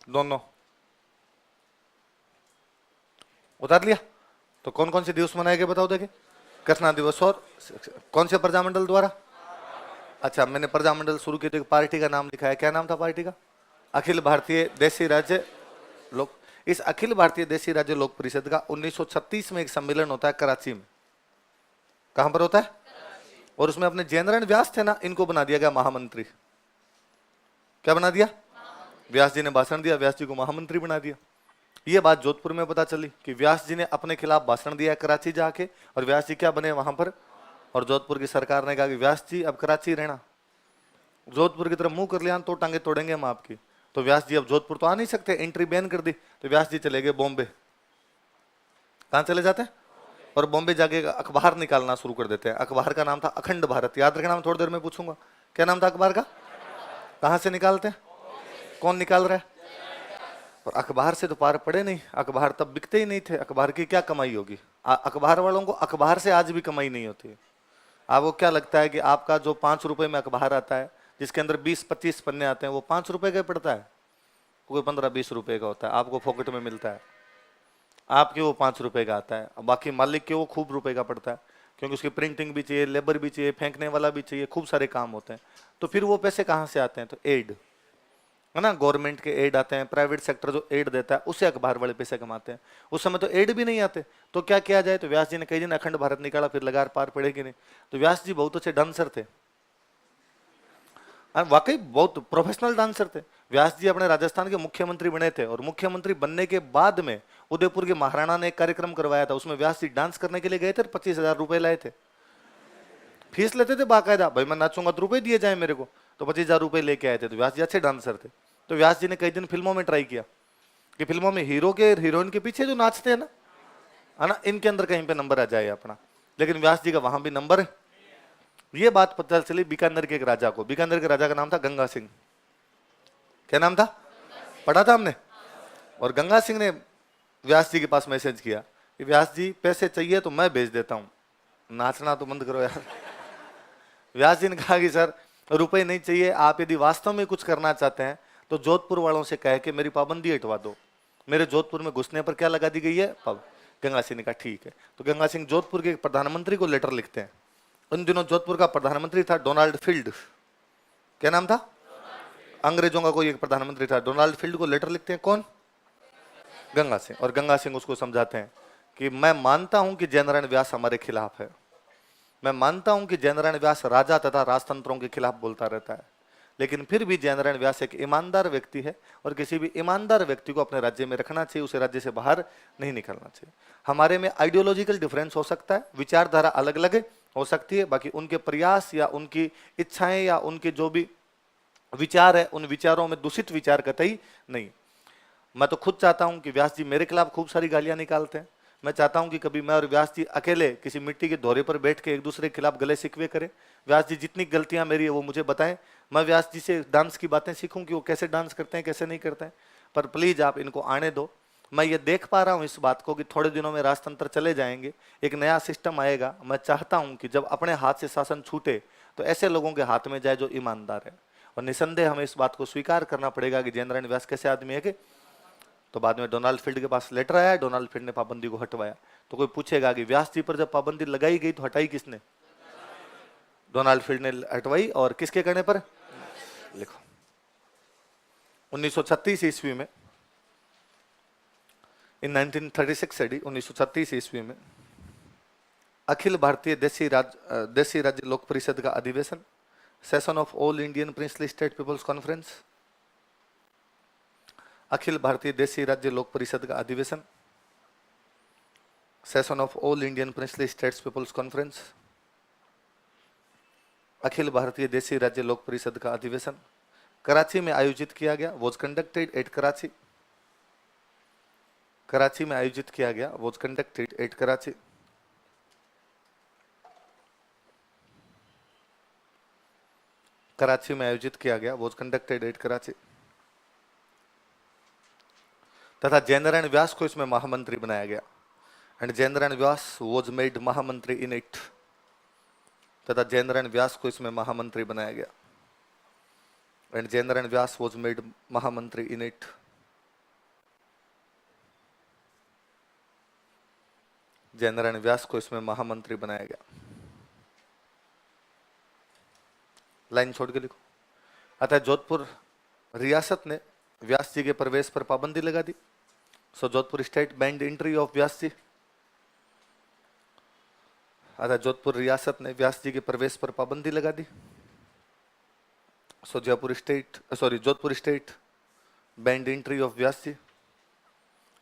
दोनों उतार लिया। तो कौन कौन से दिवस मनाए गए बताओ देखे? कृष्णा दिवस और कौन से प्रजामंडल द्वारा? अच्छा, मैंने प्रजामंडल शुरू की तो एक पार्टी का नाम लिखा है, क्या नाम था पार्टी का? अखिल भारतीय देशी राज्य लोक। इस अखिल भारतीय देशी राज्य लोक परिषद का 1936 में एक सम्मेलन होता है कराची में। कहां पर होता है? और उसमें अपने जैनरन व्यास थे ना, इनको बना दिया गया महामंत्री। क्या बना दिया? व्यास जी ने भाषण दिया, व्यास जी को महामंत्री बना दिया। ये बात जोधपुर में पता चली कि व्यास जी ने अपने खिलाफ भाषण दिया कराची जाके, और व्यास जी क्या बने वहां पर। और जोधपुर की सरकार ने कहा कि व्यास जी अब कराची रहना, जोधपुर की तरफ मुंह कर लिया तो टांगे तोड़ेंगे हम आपकी। तो व्यास जी अब जोधपुर तो आ नहीं सकते, एंट्री बैन कर दी। तो व्यास जी चले गए बॉम्बे। कहां चले जाते हैं? और बॉम्बे जाके अखबार निकालना शुरू कर देते हैं। अखबार का नाम था अखंड भारत। याद रखना, मैं थोड़ी देर में पूछूंगा क्या नाम था अखबार का। कहां से निकालते हैं? कौन निकाल रहा है? और अखबार से तो पार पड़े नहीं, अखबार तब बिकते ही नहीं थे। अखबार की क्या कमाई होगी? अखबार वालों को अखबार से आज भी कमाई नहीं होती है। आपको क्या लगता है कि आपका जो 5 रुपए में अखबार आता है, जिसके अंदर 20-25 पन्ने आते हैं, वो 5 रुपए का पड़ता है? कोई 15-20 रुपए का होता है, आपको फोकट में मिलता है। आपके वो 5 रुपए का आता है, बाकी मालिक के वो खूब रुपए का पड़ता है, क्योंकि उसकी प्रिंटिंग भी चाहिए, लेबर भी चाहिए, फेंकने वाला भी चाहिए, खूब सारे काम होते हैं। तो फिर वो पैसे कहाँ से आते हैं? तो एड है ना, गवर्नमेंट के एड आते हैं, प्राइवेट सेक्टर जो एड देता है उससे अखबार वाले पैसे कमाते हैं। उस समय तो एड भी नहीं आते, तो क्या किया जाए? तो व्यास जी ने कई दिन अखंड भारत निकाला, फिर लगार पार पड़ेगी नहीं। तो व्यास जी बहुत अच्छे डांसर थे, वाकई बहुत प्रोफेशनल डांसर थे। व्यास जी अपने राजस्थान के मुख्यमंत्री बने थे, और मुख्यमंत्री बनने के बाद में उदयपुर के महाराणा ने एक कार्यक्रम करवाया था, उसमें व्यास जी डांस करने के लिए गए थे, 25,000 रुपए लाए थे। फीस लेते थे बाकायदा, भाई मैं नाचूंगा तो रुपए दिए जाए मेरे को, तो 25,000 रुपए लेके आए थे। तो व्यास जी अच्छे डांसर थे। तो व्यास जी ने कई दिन फिल्मों में ट्राई किया कि फिल्मों में हीरो के हीरोइन के पीछे जो नाचते हैं ना, है ना, इनके अंदर कहीं पे नंबर आ जाए अपना। लेकिन व्यास जी का वहां भी नंबर है। ये बात पता चली बीकानेर के एक राजा को। बीकानेर के राजा का नाम था गंगा सिंह। क्या नाम था? पढ़ा था हमने। और गंगा सिंह ने व्यास जी के पास मैसेज किया कि व्यास जी पैसे चाहिए तो मैं भेज देता हूँ, नाचना तो बंद करो यार। व्यास जी ने कहा कि सर रुपए नहीं चाहिए, आप यदि वास्तव में कुछ करना चाहते हैं तो जोधपुर वालों से कह के मेरी पाबंदी हटवा दो। मेरे जोधपुर में घुसने पर क्या लगा दी गई है? गंगा सिंह ने कहा ठीक है। तो गंगा सिंह जोधपुर के प्रधानमंत्री को लेटर लिखते हैं। उन दिनों जोधपुर का प्रधानमंत्री था डोनाल्ड फील्ड। क्या नाम था? अंग्रेजों का कोई एक प्रधानमंत्री था, डोनाल्ड फील्ड को लेटर लिखते हैं। कौन? गंगा सिंह। और गंगा सिंह उसको समझाते हैं कि मैं मानता हूं कि जयनारायण व्यास हमारे खिलाफ है, मैं मानता हूं कि जयनारायण व्यास राजा तथा राजतंत्रों के खिलाफ बोलता रहता है, लेकिन फिर भी जयनारायण व्यास एक ईमानदार व्यक्ति है, और किसी भी ईमानदार व्यक्ति को अपने राज्य में रखना चाहिए, उसे राज्य से बाहर नहीं निकलना चाहिए। हमारे में आइडियोलॉजिकल डिफरेंस हो सकता है, विचारधारा अलग अलग हो सकती है, बाकी उनके प्रयास या उनकी इच्छाएं या उनके जो भी विचार है, उन विचारों में दूषित विचार कतई नहीं। मैं तो खुद चाहता हूं कि व्यास जी मेरे खिलाफ खूब सारी गालियां निकालते हैं। मैं चाहता हूं कि कभी मैं और व्यास जी अकेले किसी मिट्टी के दौरे पर बैठ के एक दूसरे के खिलाफ गले शिकवे करें। व्यास जी जितनी गलतियां मेरी है वो मुझे बताएं, मैं व्यास जी से डांस की बातें सीखूं कि वो कैसे डांस करते हैं, कैसे नहीं करते हैं। पर प्लीज आप इनको आने दो। मैं ये देख पा रहा हूं इस बात को कि थोड़े दिनों में राजतंत्र चले जाएंगे, एक नया सिस्टम आएगा। मैं चाहता हूं कि जब अपने हाथ से शासन छूटे तो ऐसे लोगों के हाथ में जाए जो ईमानदार है। और निसंदेह हमें इस बात को स्वीकार करना पड़ेगा कि जयनारायण व्यास कैसे आदमी है कि। तो बाद में डोनाल्ड फील्ड के पास लेटर आया, डोनाल्ड फील्ड ने पाबंदी को हटवाया। तो कोई पूछेगा कि व्यास जी पर जब पाबंदी लगाई गई तो हटाई किसने? डोनाल्ड फील्ड ने हटवाई। और किसके कहने पर? लिखो 1936 ईस्वी में, इन 1936 एडी 1936 ईस्वी में अखिल भारतीय देशी राज्य लोक परिषद का अधिवेशन, session of all Indian princely state people's conference, अखिल भारतीय देशी राज्य लोक परिषद का अधिवेशन, session of all Indian princely states people's conference, अखिल भारतीय देशी राज्य लोक परिषद का अधिवेशन कराची में आयोजित किया गया, was conducted at Karachi. Karachi में आयोजित किया गया, was conducted at Karachi. Karachi में आयोजित किया गया, वॉज कंडक्टेड एट कराची। तथा जयनारायण व्यास को इसमें महामंत्री बनाया गया, and Jainarayan Vyas was made महामंत्री इन इट। तथा जयनारायण व्यास को इसमें महामंत्री बनाया गया, and Jainarayan Vyas was made महामंत्री इन इट। जयनारायण व्यास को इसमें महामंत्री बनाया गया। लाइन छोड़ के लिखो। अतः जोधपुर रियासत ने व्यास जी के प्रवेश पर पाबंदी लगा दी। So Jodhpur state banned entry of Vyas ji. अतः जोधपुर रियासत ने व्यास जी के प्रवेश पर पाबंदी लगा दी। So Jodhpur state banned entry of Vyas ji,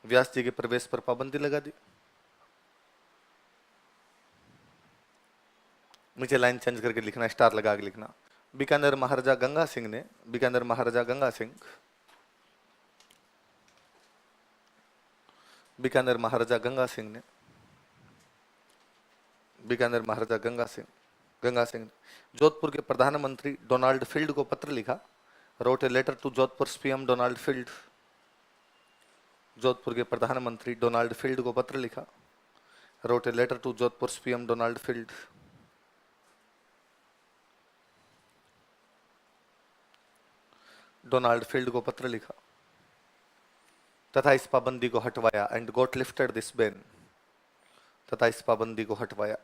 Vyas ji के प्रवेश पर पाबंदी लगा दी। नीचे लाइन चेंज करके लिखना, स्टार लगा के लिखना। बीकानेर महाराजा गंगा सिंह ने, बीकानेर महाराजा गंगा सिंह, बीकानेर महाराजा गंगा सिंह ने, बीकानेर महाराजा गंगा सिंह जोधपुर के प्रधानमंत्री डोनाल्ड फील्ड को पत्र लिखा। Wrote a letter to Jodhpur PM Donald Field. Jodhpur के प्रधानमंत्री डोनाल्ड फील्ड को पत्र लिखा। Wrote a letter to Jodhpur PM Donald Field. Donald Field को पत्र लिखा तथा इस पाबंदी को हटवाया, and got lifted this ban. तथा इस पाबंदी को हटवाया,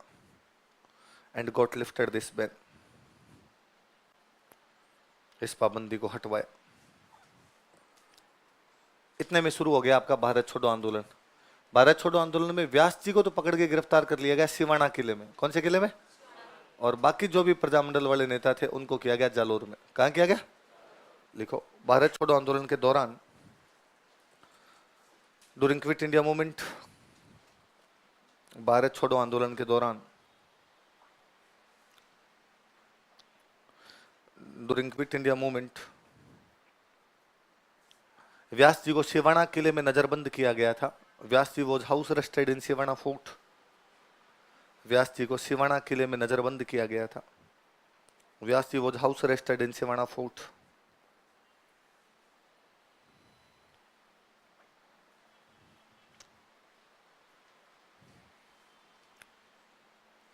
and got lifted this ban. इस पाबंदी को हटवाया। इतने में शुरू हो गया आपका भारत छोड़ो आंदोलन। भारत छोड़ो आंदोलन में व्यास जी को तो पकड़ के गिरफ्तार कर लिया गया सिवाना किले में। कौन से किले में? और बाकी जो भी प्रजामंडल वाले नेता थे उनको किया गया जालोर में। कहां किया गया? लिखो। भारत छोड़ो आंदोलन के दौरान, ड्यूरिंग क्विट इंडिया मूवमेंट, भारत छोड़ो आंदोलन के दौरान, during Quit India Movement, Vyas ji को सिवाना किले में नजरबंद किया गया था। Vyas ji was house arrested in Siwana fort. Vyas ji को सिवाना किले में नजरबंद किया गया था। Vyas ji was house arrested in Siwana fort.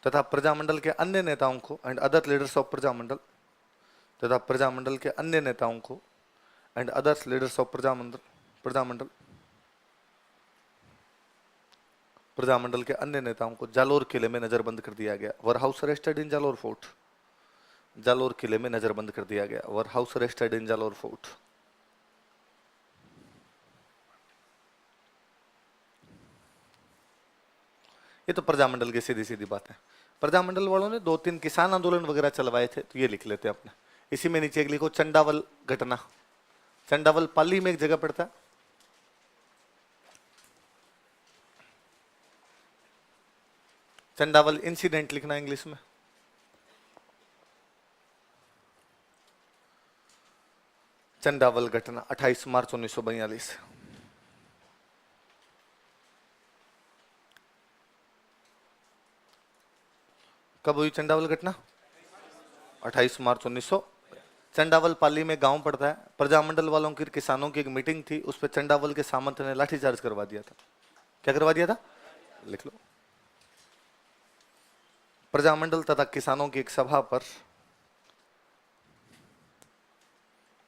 तथा प्रजामंडल के अन्य नेताओं को, and other leaders of Prajamandal, तथा प्रजामंडल के अन्य नेताओं को, and others leaders of Prajamandal के अन्य नेताओं को जालोर किले में नजरबंद कर दिया गया। Were house arrested in Jalore fort. Jalore किले में नजरबंद कर दिया गया। Were house arrested in Jalore fort. ये तो प्रजामंडल की सीधी सीधी बात है। प्रजामंडल वालों ने 2-3 किसान आंदोलन वगैरह चलवाए थे, तो ये लिख लेते हैं अपने। इसी में नीचे एक लिखो, चंडावल घटना। चंडावल पाली में एक जगह पड़ता है। चंडावल इंसिडेंट लिखना इंग्लिश में। चंडावल घटना 28 मार्च 1942। कब हुई चंडावल घटना? 28 मार्च 1900। चंडावल पाली में गांव पड़ता है। प्रजामंडल वालों की, किसानों की एक मीटिंग थी, उस पर चंडावल के सामंत ने लाठीचार्ज करवा दिया था। क्या करवा दिया था? लिख लो। प्रजामंडल तथा किसानों की एक सभा पर,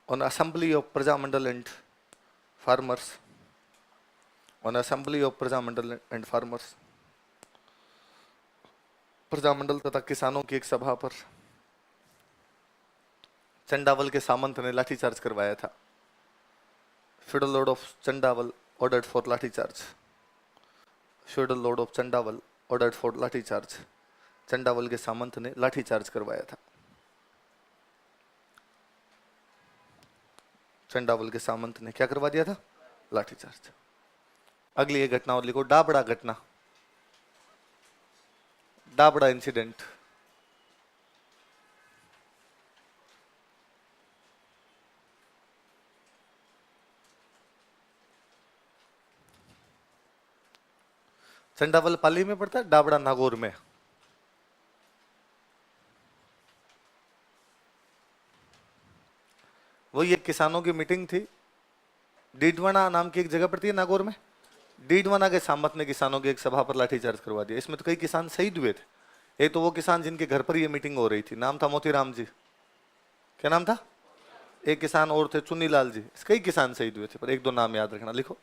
on assembly of Prajamandal and farmers, on assembly of Prajamandal and farmers, Prajamandal तथा किसानों की एक सभा पर चंडावल के सामंत ने लाठीचार्ज करवाया था। Feudal lord of Chandawal ordered for lathicharge. Feudal lord of Chandawal ordered for lathicharge. Chandawal के सामंत ने लाठीचार्ज करवाया था। चंडावल के सामंत ने क्या करवा दिया था? लाठीचार्ज। अगली एक घटना और लिखो, डाबड़ा घटना। डाबड़ा इंसिडेंट। चंडावल पाली में पड़ता है, डाबड़ा नागौर में। वो ये किसानों की मीटिंग थी, डीडवाना नाम की एक जगह पड़ती है नागौर में। डीडवाना के सामत ने किसानों की एक सभा पर लाठीचार्ज करवा दिया। इसमें तो कई किसान शहीद हुए थे। एक तो वो किसान जिनके घर पर ये मीटिंग हो रही थी, नाम था मोतीराम जी। क्या नाम था? एक किसान और थे चुन्नीलाल जी। कई किसान शहीद हुए थे, पर एक दो नाम याद रखना, लिखो।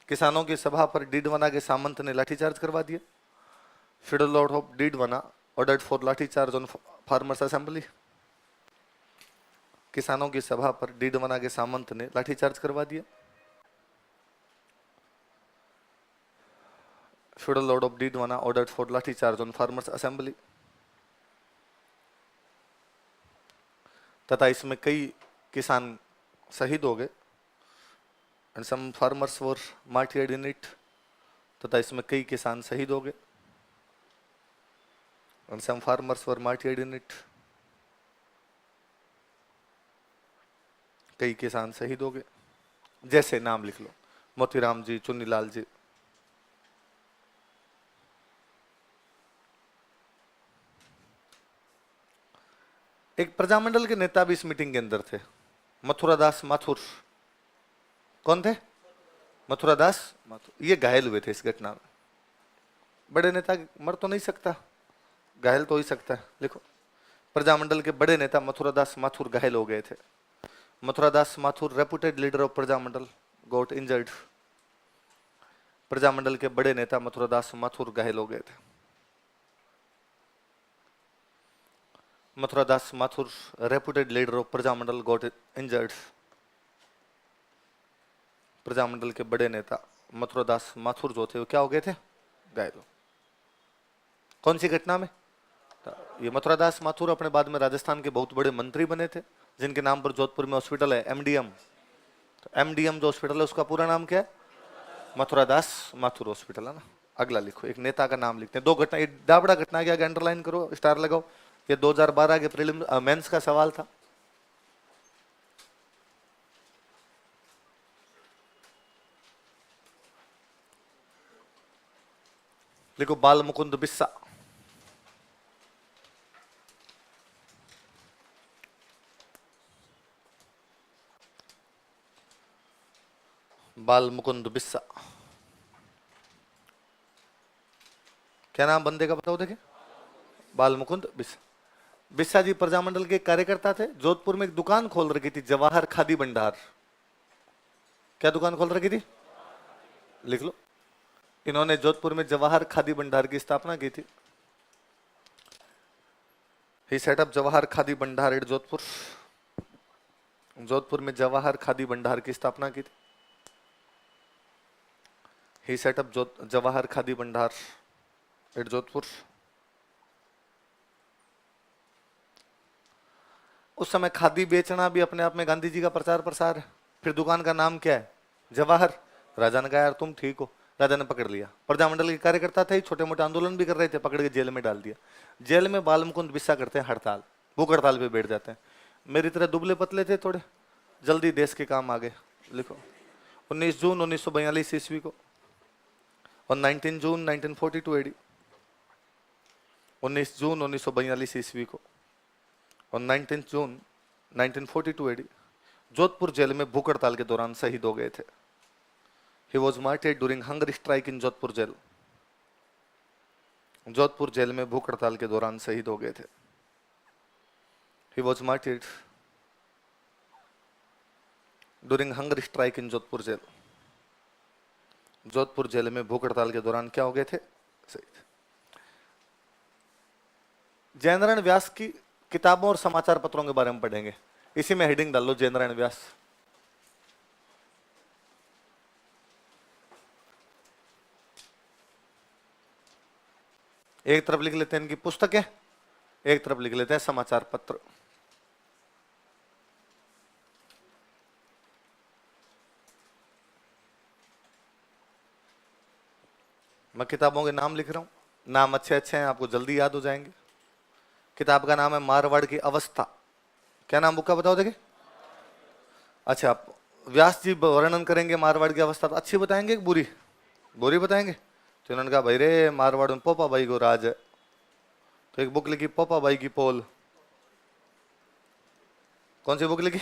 किसानों की सभा पर डीडवाना के सामंत ने लाठीचार्ज करवा दिया। Federal lord of Didwana ordered for lathicharge on farmers assembly. किसानों की सभा पर डीडवाना के सामंत ने लाठीचार्ज करवा दिया। Federal lord of Didwana ordered for lathicharge on farmers assembly. तथा इसमें कई किसान शहीद हो गए। And some farmers were martyred in it. तथा इसमें कई किसान शहीद हो गए। And some farmers were martyred in it. कई किसान शहीद हो गए। जैसे नाम लिख लो, मोतीराम जी, चुन्नीलाल जी। एक प्रजामंडल के नेता भी इस मीटिंग के अंदर थे, मथुरादास माथुर। कौन थे? मथुरादास माथुर। ये घायल हुए थे इस घटना में। बड़े नेता मर तो नहीं सकता, घायल तो हो ही सकता है। लिखो, प्रजामंडल के बड़े नेता मथुरादास माथुर घायल हो गए थे। Mathuradas Mathur, reputed leader of Prajamandal, got injured. Prajamandal के बड़े नेता मथुरादास माथुर घायल हो गए थे। Mathuradas Mathur, reputed leader of Prajamandal, got injured. Prajamandal के बड़े नेता मथुरादास माथुर जो थे वो क्या हो गए थे? घायल। कौन सी घटना में? ये मथुरादास माथुर अपने बाद में राजस्थान के बहुत बड़े मंत्री बने थे, जिनके नाम पर जोधपुर में हॉस्पिटल है, एमडीएम। तो एमडीएम जो हॉस्पिटल है उसका पूरा नाम क्या है? मथुरादास माथुर हॉस्पिटल है ना। अगला लिखो, एक नेता का नाम लिखते हैं। दो घटना, दाबड़ा घटना के आगे अंडरलाइन करो, स्टार लगाओ। ये 2012 के प्रीलिम मेंस का सवाल था। लिखो, बाल मुकुंद बिस्सा। बाल मुकुंद बिस्सा। क्या नाम बंदे का बताओ देखे? बाल मुकुंद बिस्सा। बिस्सा जी प्रजामंडल के कार्यकर्ता थे। जोधपुर में एक दुकान खोल रखी थी, जवाहर खादी भंडार। क्या दुकान खोल रखी थी? लिख लो, इन्होंने जोधपुर में जवाहर खादी भंडार की स्थापना की थी। ही सेट अप जवाहर खादी भंडार एट जोधपुर। जोधपुर में जवाहर खादी भंडार की स्थापना की थी। ही सेट अप जवाहर खादी भंडार एट जोधपुर। उस समय खादी बेचना भी अपने आप में गांधी जी का प्रचार प्रसार है। फिर दुकान का नाम क्या है? जवाहर। राजा ने कहा यार तुम ठीक हो, राजा ने पकड़ लिया। प्रजामंडल के कार्यकर्ता थे, छोटे मोटे आंदोलन भी कर रहे थे, पकड़ के जेल में डाल दिया। जेल में बाल मुकुंद बिस्सा करते हैं हड़ताल, भूख हड़ताल पे बैठ जाते हैं। मेरी तरह दुबले पतले थे थोड़े, जल्दी देश के काम आ गए। लिखो, 19 जून 1942 ईस्वी को और 19 जून 1942 एडी। 19 जून 1942 ईस्वी को और 19 जून 1942 एडी जोधपुर जेल में भूख हड़ताल के दौरान शहीद हो गए थे। He was martyred during hunger strike in Jodhpur jail. Jodhpur jail में भूख हड़ताल के दौरान शहीद हो गए थे। He was martyred during hunger strike in Jodhpur jail. Jodhpur jail में भूख हड़ताल के दौरान क्या हो गए थे? शहीद। जयनारायण व्यास की किताबों और समाचार पत्रों के बारे में पढ़ेंगे। इसी में हेडिंग डाल लो, जयनारायण व्यास। एक तरफ लिख लेते हैं इनकी पुस्तकें, एक तरफ लिख लेते हैं समाचार पत्र। मैं किताबों के नाम लिख रहा हूं, नाम अच्छे अच्छे हैं, आपको जल्दी याद हो जाएंगे। किताब का नाम है मारवाड़ की अवस्था। क्या नाम बुक का बताओ देखे? अच्छा, आप व्यास जी वर्णन करेंगे मारवाड़ की अवस्था, तो अच्छी बताएंगे कि बुरी? बुरी बताएंगे। तो इन्होंने कहा भाई रे मारवाड़ में पोपा भाई को राज है, तो एक बुक लिखी पोपा भाई की पोल। कौन सी बुक लिखी?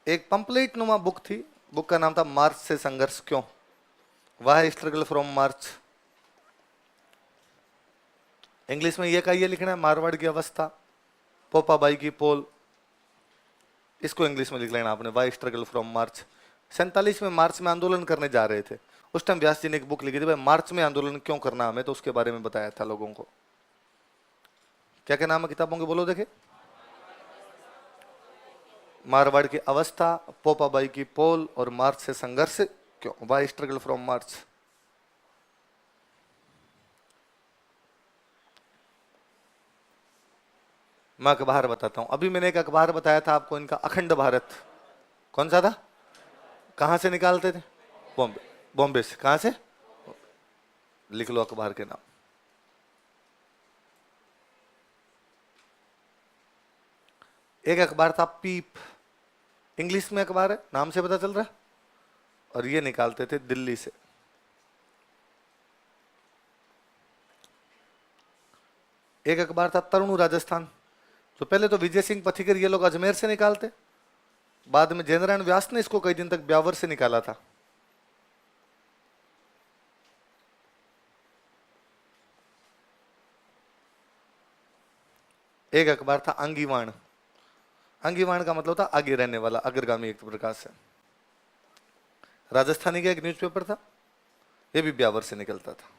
एक पंपलेट नुमा बुक थी, बुक का नाम था मार्च से संघर्ष क्यों, why struggle from March. English में ये लिखना है मारवाड़ की अवस्था, पोपा बाई की पोल, इसको इंग्लिश में लिख लेना आपने, वाई स्ट्रगल फ्रॉम मार्च। 47 में मार्च में आंदोलन करने जा रहे थे, उस टाइम व्यास जी ने एक बुक लिखी थी भाई मार्च में आंदोलन क्यों करना हमें, तो उसके बारे में बताया था लोगों को। क्या क्या नाम है किताबों के बोलो देखे? मारवाड़ की अवस्था, पोपा बाई की पोल और मार्च से संघर्ष क्यों, वाई स्ट्रगल फ्रॉम मार्च। मैं अखबार बताता हूं, अभी मैंने एक अखबार बताया था आपको इनका, अखंड भारत। कौन सा था? कहां से निकालते थे? बॉम्बे, बॉम्बे से। कहां से? लिख लो अखबार के नाम। एक अखबार था पीप, इंग्लिश में अखबार है, नाम से पता चल रहा है, और ये निकालते थे दिल्ली से। एक अखबार था तरुण राजस्थान, तो पहले तो विजय सिंह पथिकर ये लोग अजमेर से निकालते, बाद में जयनारायण व्यास ने इसको कई दिन तक ब्यावर से निकाला था। एक अखबार था अंगीवाण, अंगीवाण का मतलब था आगे रहने वाला, अग्रगामी एक प्रकार से। राजस्थानी का एक न्यूज़पेपर था, ये भी ब्यावर से निकलता था।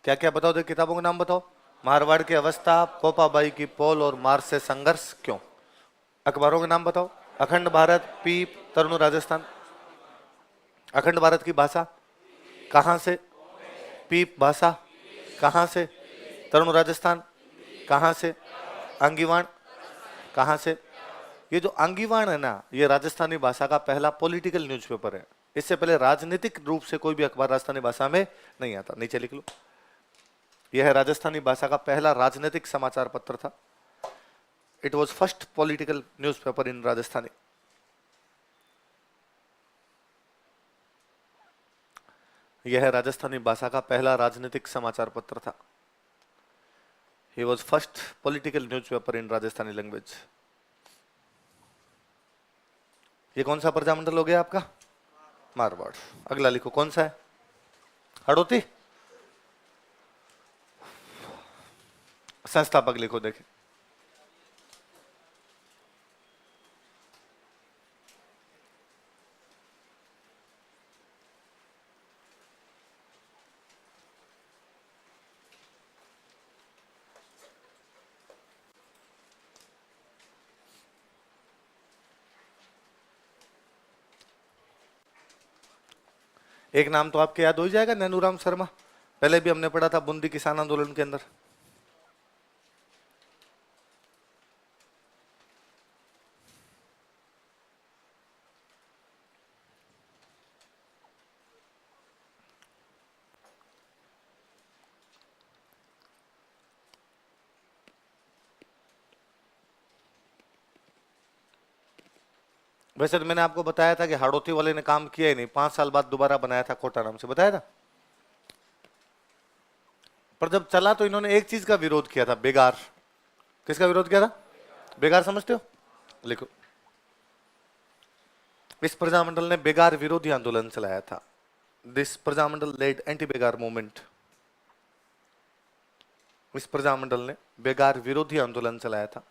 क्या क्या बताओ, देख किताबों के नाम बताओ। मारवाड़ की अवस्था, पोपाबाई की पोल और मार्च से संघर्ष क्यों। अखबारों के नाम बताओ। अखंड भारत, पीप, तरुण राजस्थान। अखंड भारत की भाषा कहां से? पीप भाषा कहां से? तरुण राजस्थान कहां से? आंगीवाण कहां से? ये जो आंगीवाण है ना, ये राजस्थानी भाषा का पहला पॉलिटिकल न्यूज़पेपर है। इससे पहले राजनीतिक रूप से कोई भी अखबार राजस्थानी भाषा में नहीं आता। नीचे लिख लो, यह राजस्थानी भाषा का पहला राजनीतिक समाचार पत्र था। It was first political newspaper इन राजस्थानी। यह राजस्थानी भाषा का पहला राजनीतिक समाचार पत्र था। He was first political newspaper in Rajasthani language. ये कौन सा प्रजामंडल हो गया आपका? मारवाड़। अगला लिखो, कौन सा है? हड़ौती। संस्थापक लिखो देखें। एक नाम तो आपके याद हो जाएगा, नैनूराम शर्मा। पहले भी हमने पढ़ा था बूंदी किसान आंदोलन के अंदर। वैसे तो मैंने आपको बताया था कि हाड़ौती वाले ने काम किया ही नहीं, 5 साल बाद दोबारा बनाया था, कोटा नाम से बताया था। पर जब चला तो इन्होंने एक चीज का विरोध किया था, बेगार। किसका विरोध किया था? बेगार समझते हो? लिखो। इस प्रजामंडल ने बेगार विरोधी आंदोलन चलाया था। This Prajamandal led anti begar movement. इस प्रजामंडल ने बेगार विरोधी आंदोलन चलाया था।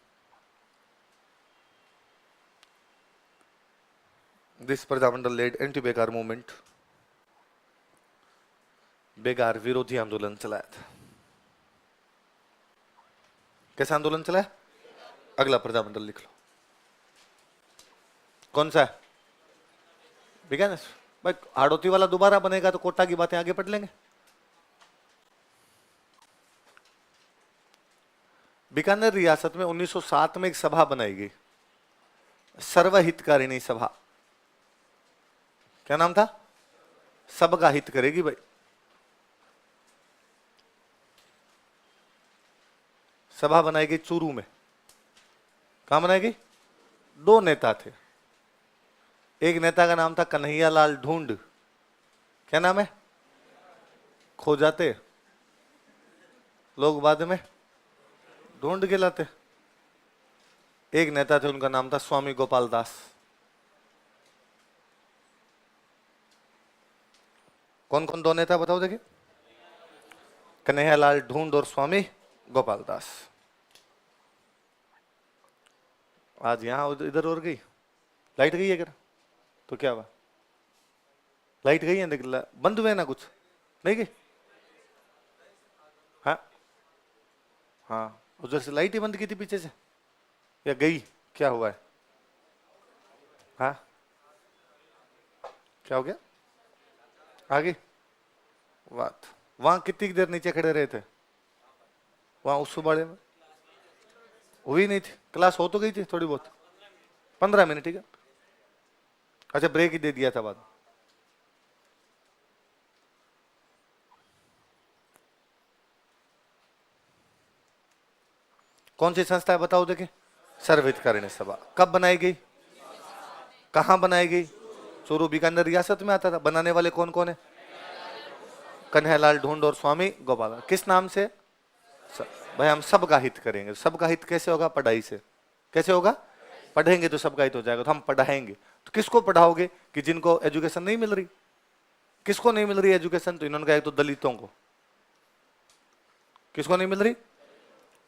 This Prajamandal led anti begar movement. बेगार विरोधी आंदोलन चलाया था। कैसा आंदोलन चलाया? अगला प्रजामंडल लिख लो, कौन सा है? बिगानेस। भाई हाड़ौती वाला दोबारा बनेगा तो कोटा की बातें आगे पढ़ लेंगे। बीकानेर रियासत में 1907 में एक सभा बनाई गई, सर्वहितकारिणी सभा। क्या नाम था? सबका हित करेगी भाई। सभा बनाई गई चूरू में। कहां बनाई गई? दो नेता थे। एक नेता का नाम था कन्हैया लाल ढूंढ। क्या नाम है? खो जाते लोग बाद में ढूंढ के लाते। एक नेता थे, उनका नाम था स्वामी गोपाल दास। कौन कौन दो नेता बताओ देखिए? कन्हैया लाल ढूंढ और स्वामी गोपाल दास। आज यहां इधर और गई लाइट, गई है क्या? तो क्या हुआ? लाइट गई है, देख बंद हुए ना, कुछ नहीं गई? हाँ हाँ, उधर से लाइट ही बंद की थी पीछे से, या गई? क्या हुआ है? हाँ, क्या हो गया? आ गई बात। वहां कितनी देर नीचे खड़े रहे थे? वहां उस सुबाड़े में हुई नहीं थी क्लास, हो तो गई थी थोड़ी बहुत, 15 मिनट। ठीक है, अच्छा ब्रेक ही दे दिया था बाद। कौन सी संस्था है बताओ देखे? सर्वहितकारिणी सभा। कब बनाई गई? कहां बनाई गई? चूरू बीकानेर रियासत में आता था। बनाने वाले कौन कौन है? कन्हैयालाल ढूंढ और स्वामी गोपाल। किस नाम से? भाई हम सबका हित करेंगे। सबका हित कैसे होगा? पढ़ाई से। कैसे होगा? पढ़ेंगे तो सबका हित हो जाएगा। तो हम पढ़ाएंगे, तो किसको पढ़ाओगे? कि जिनको एजुकेशन नहीं मिल रही। किसको नहीं मिल रही एजुकेशन? तो इन्होंने कहा तो दलितों को। किसको नहीं मिल रही?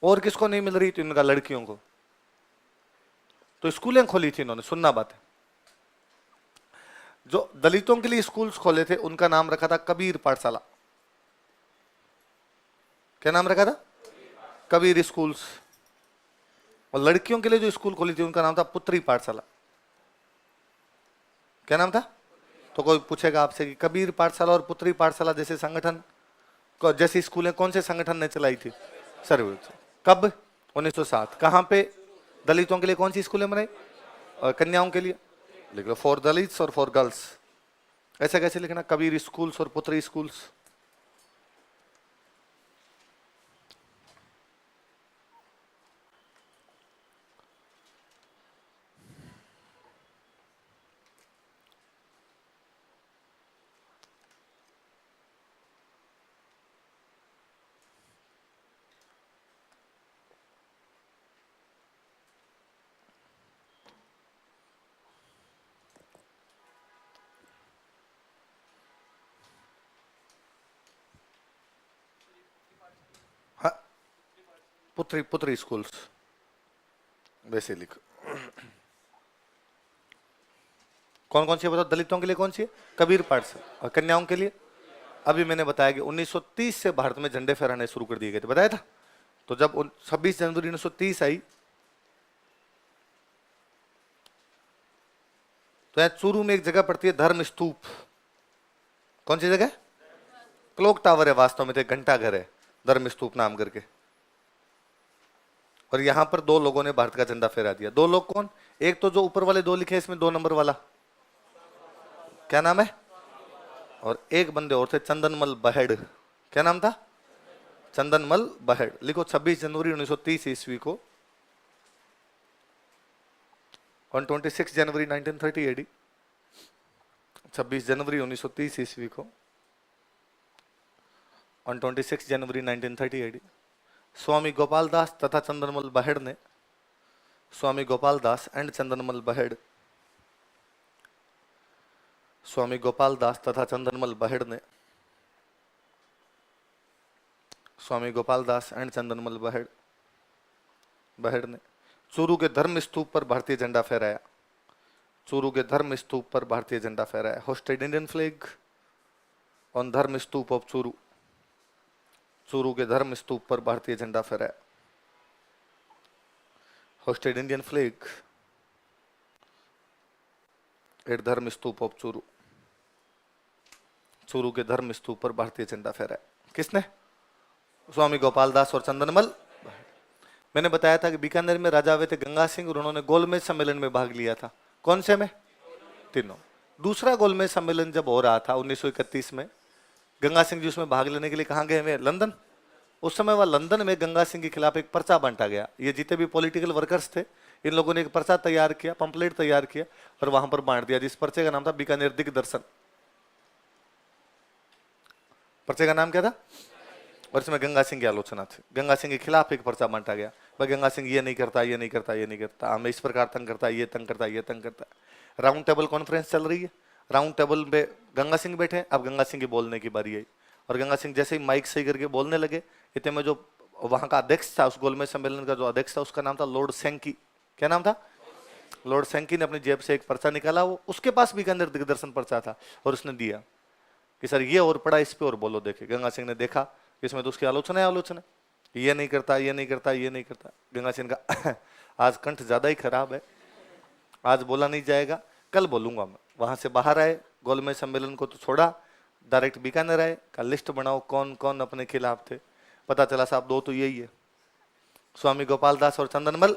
और किसको नहीं मिल रही? तो इनका लड़कियों को। तो स्कूलें खोली थी इन्होंने, सुनना बात है। जो दलितों के लिए स्कूल्स खोले थे उनका नाम रखा था कबीर पाठशाला। क्या नाम रखा था? कबीर स्कूल्स। और लड़कियों के लिए जो स्कूल खोली थी उनका नाम था पुत्री पाठशाला। क्या नाम था? तो कोई पूछेगा आपसे कि कबीर पाठशाला और पुत्री पाठशाला जैसे संगठन, जैसी स्कूलें कौन से संगठन ने चलाई थी? सर्व। कब? 1907। कहां पे? दलितों के लिए कौन सी स्कूलें बनाई? और कन्याओं के लिए लिख लो, फॉर दलित्स और फॉर गर्ल्स। ऐसा कैसे लिखना? कबीर स्कूल्स और पुत्री स्कूल्स। हाँ, पुत्री पुत्री स्कूल्स वैसे लिखो। कौन कौन सी बताओ? दलितों के लिए कौन सी है? कबीर पाठशाला। और कन्याओं के लिए? अभी मैंने बताया कि 1930 से भारत में झंडे फहराने शुरू कर दिए गए थे, बताया था। तो जब 26 जनवरी 1930 आई, तो यहाँ चूरू में एक जगह पड़ती है धर्म स्तूप। कौन सी जगह? क्लॉक टावर है वास्तव में, तो घंटा घर है, धर्म स्तूप नाम करके। और यहां पर दो लोगों ने भारत का झंडा फहरा दिया। दो लोग कौन? एक तो जो ऊपर वाले दो लिखे इसमें 2 नंबर वाला, क्या नाम है? और एक बंदे और थे, चंदनमल बहेड़। क्या नाम था? चंदनमल बहेड़। लिखो 26 जनवरी 1930 ईस्वी को, ऑन 26 जनवरी 1930 एडी, 26 जनवरी 1930 ईस्वी को, ऑन 26 जनवरी 1930 एडी, स्वामी गोपाल दास तथा चंदनमल बहेड़ ने, स्वामी गोपाल दास एंड चंदनमल बहेड़, स्वामी गोपाल दास तथा चंदनमल बहेड़ ने, स्वामी गोपाल दास एंड चंदनमल बहेड़ बहेड़ ने चूरू के धर्म स्तूप पर भारतीय झंडा फहराया। चूरू के धर्म स्तूप पर भारतीय झंडा फहराया। होस्टेड इंडियन फ्लैग ऑन धर्म स्तूप ऑफ चूरू। चूरू के धर्म स्तूप पर भारतीय झंडा फहराया। होस्टेड इंडियन फ्लैग एट धर्म स्तूप ऑफ चूरू। चूरू के धर्म स्तूप पर भारतीय झंडा फहराया। किसने? स्वामी गोपाल दास और चंदनमल। मैंने बताया था कि बीकानेर में राजा हुए थे गंगा सिंह और उन्होंने गोलमेज सम्मेलन में भाग लिया था। कौन से में? तीनों। दूसरा गोलमेज सम्मेलन जब हो रहा था 1931 में, गंगा सिंह जी उसमें भाग लेने के लिए कहाँ गए हुए? लंदन। उस समय वह लंदन में गंगा सिंह के खिलाफ एक पर्चा बांटा गया। ये जितने भी पॉलिटिकल वर्कर्स थे, इन लोगों ने एक पर्चा तैयार किया, पंपलेट तैयार किया और वहां पर बांट दिया, जिस पर्चे का नाम था बीकानेर दिग्दर्शन। पर्चे का नाम क्या था? और इसमें गंगा सिंह की आलोचना थी। गंगा सिंह के खिलाफ एक पर्चा बांटा गया, भाई गंगा सिंह ये नहीं करता, ये नहीं करता, ये नहीं करता, हमें इस प्रकार तंग करता है, ये तंग करता है, ये तंग करता है। राउंड टेबल कॉन्फ्रेंस चल रही है, राउंड टेबल में गंगा सिंह बैठे। अब गंगा सिंह की बोलने की बारी आई और गंगा सिंह जैसे ही माइक सही करके बोलने लगे, इतने में जो वहां का अध्यक्ष था, उस गोलमेज सम्मेलन का जो अध्यक्ष था, उसका नाम था लॉर्ड सेंकी। क्या नाम था? लॉर्ड सेंकी ने अपनी जेब से एक पर्चा निकाला, वो उसके पास बीकानेर दिग्दर्शन पर्चा था और उसने दिया कि सर ये और पढ़ा, इस पे और बोलो। देखे गंगा सिंह ने देखा, इसमें तो उसकी आलोचना है, आलोचना, ये नहीं करता, ये नहीं करता, ये नहीं करता। गंगा सिंह का आज कंठ ज्यादा ही खराब है, आज बोला नहीं जाएगा, कल बोलूंगा मैं। वहां से बाहर आए, गोलमेज सम्मेलन को तो छोड़ा, डायरेक्ट बीकानेर आए, का लिस्ट बनाओ कौन कौन अपने खिलाफ थे। पता चला साहब दो तो यही है, स्वामी गोपाल दास और चंदनमल।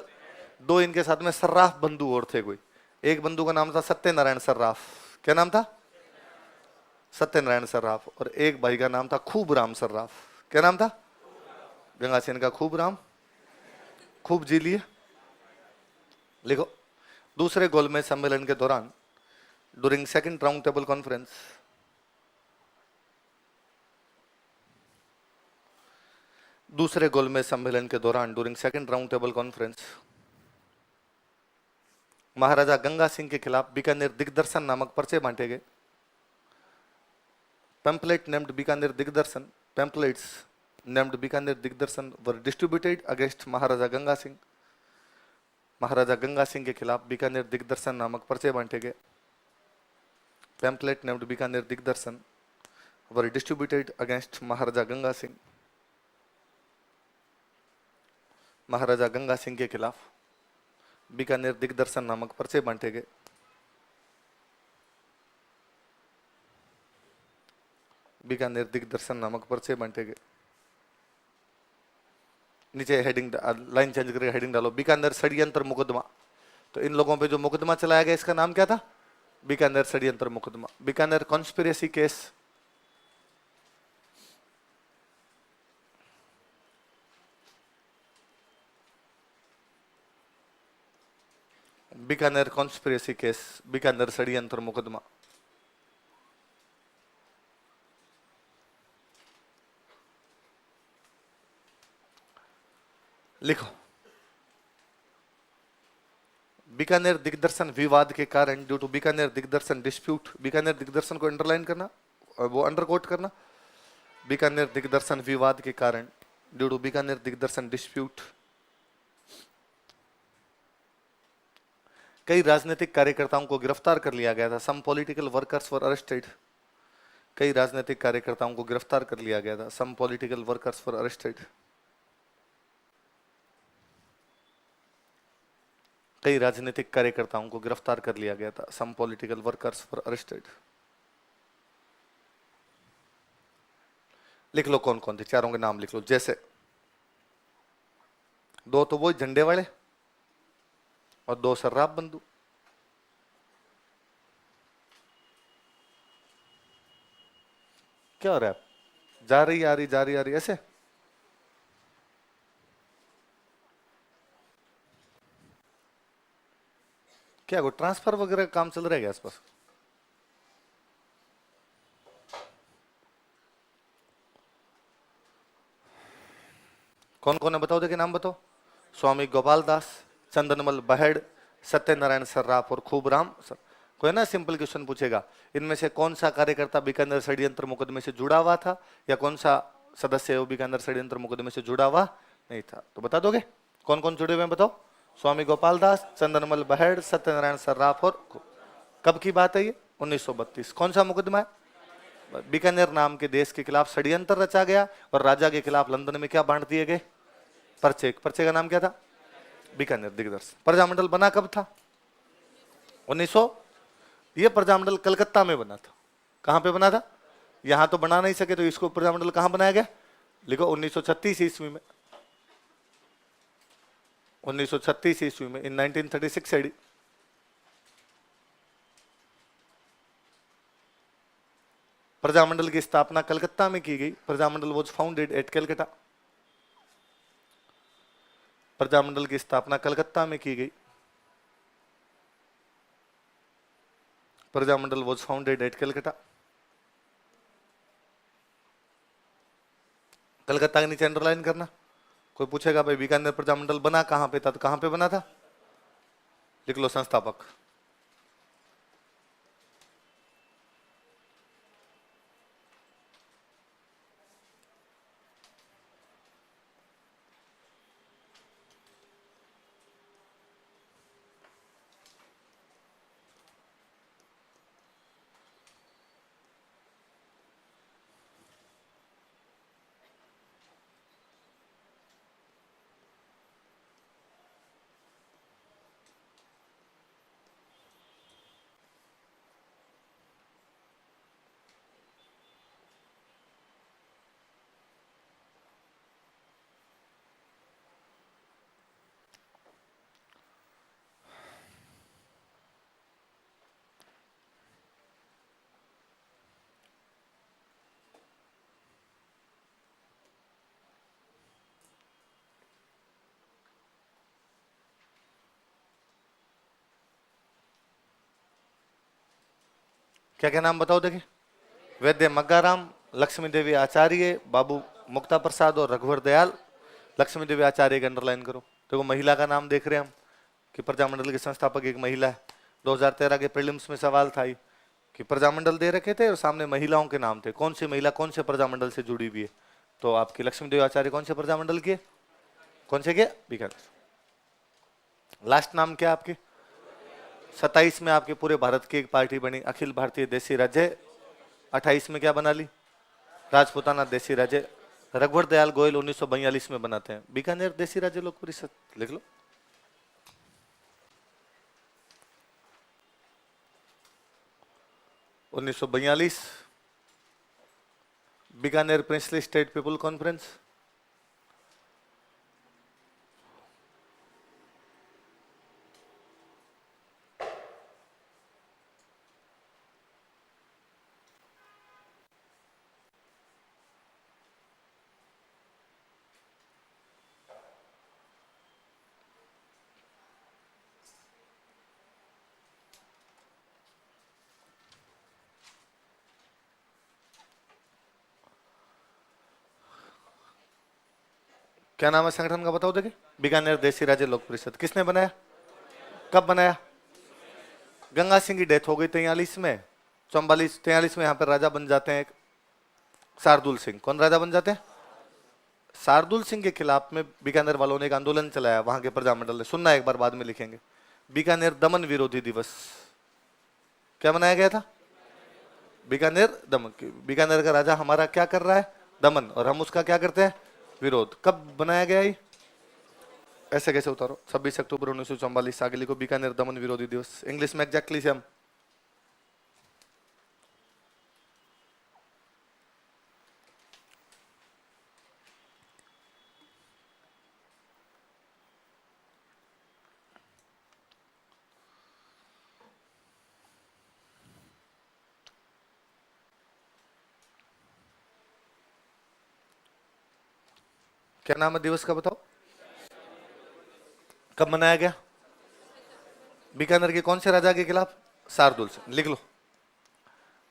दो इनके साथ में सर्राफ बंधु और थे कोई। एक बंधु का नाम था सत्यनारायण सर्राफ। क्या नाम था? सत्यनारायण सर्राफ। और एक भाई का नाम था खूब राम सर्राफ। क्या नाम था? गंगा सिंह का खूब राम, खूब जी लिए। लिखो, दूसरे गोलमेज सम्मेलन के दौरान, during second round table conference, दूसरे गोलमेज सम्मेलन के दौरान during second round table conference, Maharaja Ganga Singh के खिलाफ बीकानेर दिग्दर्शन नामक पर्चे बांटे गए। पैम्पलेट नेम्ड बीकानेर दिग्दर्शन, पैम्पलेट्स नेम्ड बीकानेर दिग्दर्शन वर डिस्ट्रीब्यूटेड अगेंस्ट महाराजा गंगा सिंह। महाराजा गंगा सिंह के खिलाफ बीकानेर दिग्दर्शन नामक पर्चे बांटे गए। पैम्पलेट नेम्ड बीकानेर दिग्दर्शन वर डिस्ट्रीब्यूटेड अगेंस्ट महाराजा गंगा सिंह। महाराजा गंगा सिंह के खिलाफ बीकानेर दिग्दर्शन नामक पर्चे बांटे गए। बीकानेर दिग्दर्शन नामक पर्चे बांटे गए। नीचे हेडिंग, लाइन चेंज करके हेडिंग डालो, बीकानेर षड्यंत्र मुकदमा। तो इन लोगों पे जो मुकदमा चलाया गया, इसका नाम क्या था? बीकानेर षड्यंत्र मुकदमा, Bikaner conspiracy case. Bikaner conspiracy case, Bikaner षड्यंत्र मुकदमा। लिखो, बीकानेर दिग्दर्शन विवाद के कारण, ड्यू टू बीकानेर दिग्दर्शन डिस्प्यूट। बीकानेर दिग्दर्शन को अंडरलाइन करना, वो अंडरकोट करना। बीकानेर दिग्दर्शन विवाद के कारण, ड्यू टू बीकानेर दिग्दर्शन डिस्प्यूट, कई राजनीतिक कार्यकर्ताओं को गिरफ्तार कर लिया गया था। Some political workers were arrested. कई राजनीतिक कार्यकर्ताओं को गिरफ्तार कर लिया गया था। Some political workers were arrested. कई राजनीतिक कार्यकर्ताओं को गिरफ्तार कर लिया गया था। Some political workers were arrested. लिख लो कौन कौन थे, चारों के नाम लिख लो। जैसे दो तो वो झंडे वाले और दो सर्राफ बंधु। क्या हो रहा है? जा रही आ रही, जा रही आ रही, ऐसे क्या? कोई ट्रांसफर वगैरह काम चल रहा है आसपास? कौन कौन है बताओ, देखिए नाम बताओ। स्वामी गोपाल दास, चंदनमल बहेड़, सत्यनारायण सर्राफ और खूब राम सर। कोई ना सिंपल क्वेश्चन पूछेगा, इनमें से कौन सा कार्यकर्ता बीकानेर षड्यंत्र मुकदमे से जुड़ा हुआ था या कौन सा सदस्य है वो बीकानेर षड्यंत्र मुकदमे से जुड़ा हुआ नहीं था? तो बता दोगे कौन कौन जुड़े हुए हैं? बताओ। स्वामी गोपाल दास, चंदनमल बहेड़, सत्यनारायण सर्राफ और कब की बात है ये? 1932। कौन सा मुकदमा है? बीकानेर नाम के देश के खिलाफ षड्यंत्र रचा गया और राजा के खिलाफ लंदन में क्या बांट दिए गए? पर्चे। पर्चे का नाम क्या था? बीकानेर दिग्दर्शन। प्रजामंडल बना कब था? 1900। ये प्रजामंडल कलकत्ता में बना था। कहां पे बना था? यहां तो बना नहीं सके, तो इसको प्रजामंडल कहां बनाया गया? लिखो 1936 ईस्वी में। 1936 ईस्वी में, इन 1936 एडी। प्रजामंडल की स्थापना कलकत्ता में की गई। Prajamandal was founded at Calcutta. Prajamandal की स्थापना कलकत्ता में की गई। Prajamandal was founded at Calcutta. Calcutta के नीचे अंडरलाइन करना। कोई पूछेगा भाई बीकानेर प्रजामंडल बना कहां पे था, तो कहां पे बना था, लिख लो संस्थापक। क्या क्या नाम बताओ देखिए। वैद्य मग्गाराम, लक्ष्मी देवी आचार्य, बाबू मुक्ता प्रसाद और रघुवर दयाल। लक्ष्मी देवी आचार्य का अंडरलाइन करो। देखो महिला का नाम देख रहे हैं हम कि प्रजामंडल के संस्थापक एक महिला है। 2013 के प्रीलिम्स में सवाल था कि प्रजामंडल दे रखे थे और सामने महिलाओं के नाम थे, कौन सी महिला कौन से प्रजामंडल से जुड़ी हुई है। तो आपकी लक्ष्मी देवी आचार्य कौन से प्रजामंडल की है, कौन से के, बीकानेर। लास्ट नाम क्या आपके, 27 में आपके पूरे भारत की एक पार्टी बनी, अखिल भारतीय देसी राज्य। 28 में क्या बना ली, राजपूताना देसी राज्य। रघुवर दयाल गोयल 1942 में बनाते हैं बीकानेर देसी राज्य लोक परिषद, लिख लो। उन्नीस सौ 42 Bikaner princely state people conference. क्या नाम है संगठन का बताओ देखिए, बीकानेर देसी राज्य लोक परिषद। किसने बनाया, कब बनाया, गंगा सिंह की डेथ हो गई 43 में। 43 में यहाँ पर राजा बन जाते हैं एक शार्दुल सिंह। कौन राजा बन जाते हैं, शार्दुल सिंह के खिलाफ में बीकानेर वालों ने एक आंदोलन चलाया, वहां के प्रजामंडल ने। सुनना एक बार, बाद में लिखेंगे। बीकानेर दमन विरोधी दिवस क्या मनाया गया था, बीकानेर दमन। बीकानेर का राजा हमारा क्या कर रहा है, दमन, और हम उसका क्या करते हैं, विरोध। कब बनाया गया ये, ऐसे कैसे उतारो, 26 अक्टूबर 1944। आगे लिखो बीकानेर दमन विरोधी दिवस, इंग्लिश में एग्जैक्टली सेम। क्या नाम है दिवस का बताओ, कब मनाया गया, बीकानेर के कौन से राजा के खिलाफ, शार्दुल सिंह। लिख लो,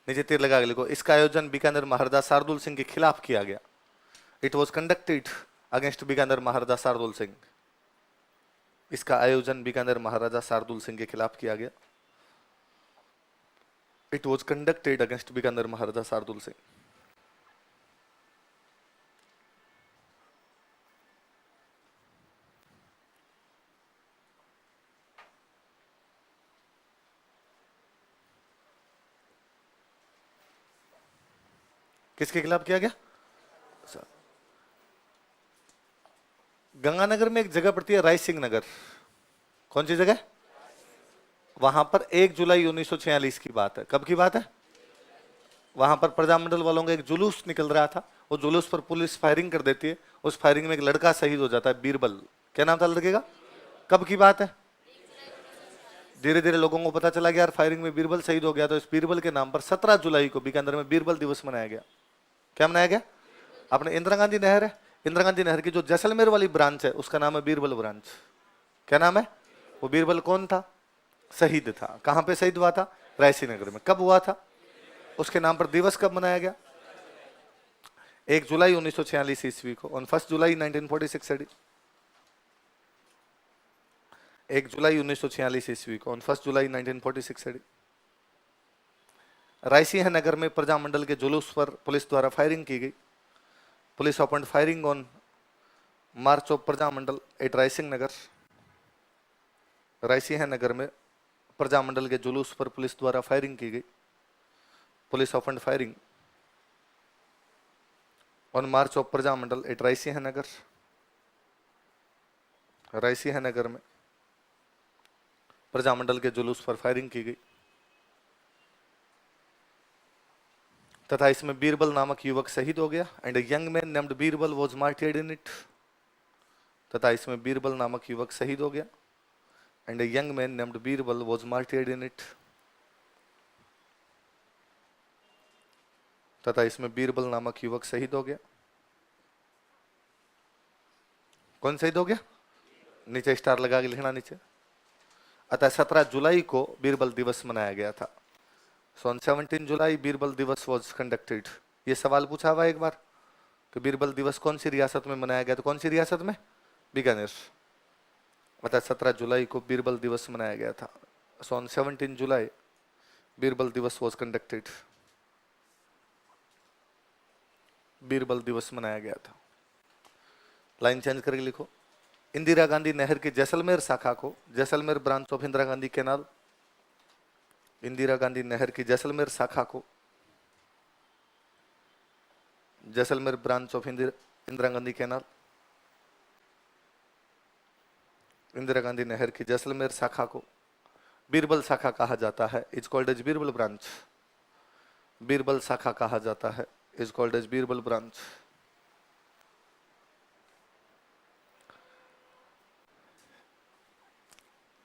नीचे तीर लगा के लिखो, इसका आयोजन बीकानेर महाराजा शार्दुल सिंह के खिलाफ किया गया। It was conducted against Bikaner Maharaja Shardul Singh. इसका आयोजन बीकानेर महाराजा शार्दुल सिंह के खिलाफ किया गया। It was conducted against Bikaner Maharaja Shardul Singh. किसके खिलाफ किया गया, गंगानगर में एक जगह पड़ती है राय सिंह नगर। कौन सी जगह, वहां पर 1 जुलाई 1946 की बात है। कब की बात है, वहां पर प्रजामंडल वालों का एक जुलूस निकल रहा था। वो जुलूस पर पुलिस फायरिंग कर देती है। उस फायरिंग में एक लड़का शहीद हो जाता है, बीरबल। क्या नाम था लड़के का, कब की बात है? धीरे धीरे लोगों को पता चला कि यार फायरिंग में बीरबल शहीद हो गया, तो इस बीरबल के नाम पर 17 जुलाई को बीकानेर में बीरबल दिवस मनाया गया। क्या मनाया गया? अपने इंदिरा गांधी नहर है, इंदिरा गांधी नहर की जो जैसलमेर वाली ब्रांच है उसका नाम है बीरबल ब्रांच। क्या नाम है? वो बीरबल कौन था? शहीद था। कहां पे शहीद हुआ था? रायसी नगर में। कब हुआ था? उसके नाम पर दिवस कब मनाया गया? 1 जुलाई 1946 ईस्वी को, ऑन 1 जुलाई 1946 एडी। 1 जुलाई 1946 ईस्वी को, on 1 July 1946 AD. Rai Singh Nagar में प्रजामंडल के जुलूस पर पुलिस द्वारा फायरिंग की गई। Police open firing on march of Prajamandal at Raisingh Nagar. Raisingh Nagar में प्रजामंडल के जुलूस पर पुलिस द्वारा फायरिंग की गई। Police open firing on march of Prajamandal at Raisingh Nagar. Raisingh Nagar में प्रजामंडल के जुलूस पर फायरिंग की गई तथा इसमें बीरबल नामक युवक शहीद हो गया। And young man named Birbal was मार्टियर्ड in it. तथा इसमें बीरबल नामक युवक शहीद हो गया। And young man named Birbal was मार्टियर्ड in it. तथा इसमें बीरबल नामक युवक शहीद हो गया। कौन शहीद हो गया? नीचे स्टार लगा के लिखना नीचे। अतः 17 जुलाई को बीरबल दिवस मनाया गया था। सो ऑन 17 जुलाई बीरबल दिवस वॉज कंडक्टेड। ये सवाल पूछा हुआ एक बार कि बीरबल दिवस कौन सी रियासत में मनाया गया? तो कौन सी रियासत में? बीकानेर। अतः 17 जुलाई को बीरबल दिवस मनाया गया था। सो ऑन 17 जुलाई बीरबल दिवस वॉज कंडक्टेड। बीरबल दिवस मनाया गया था। लाइन चेंज करके लिखो। इंदिरा गांधी नहर की जैसलमेर शाखा को, Jaisalmer branch of Indira Gandhi canal, Indira Gandhi नहर की जैसलमेर शाखा को, Jaisalmer branch of Indira Gandhi canal, Indira Gandhi नहर की जैसलमेर शाखा को बीरबल शाखा कहा जाता है। Is called as Birbal branch. Birbal शाखा कहा जाता है, is called as Birbal branch.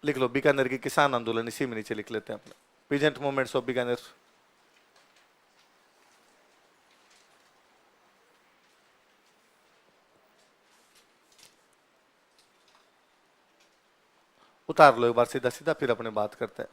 लिख लो बीकानेर की किसान आंदोलन, इसी में नीचे लिख लेते हैं अपने। Peasant movements of Bikaner. उतार लो एक बार सीधा सीधा, फिर अपने बात करते हैं।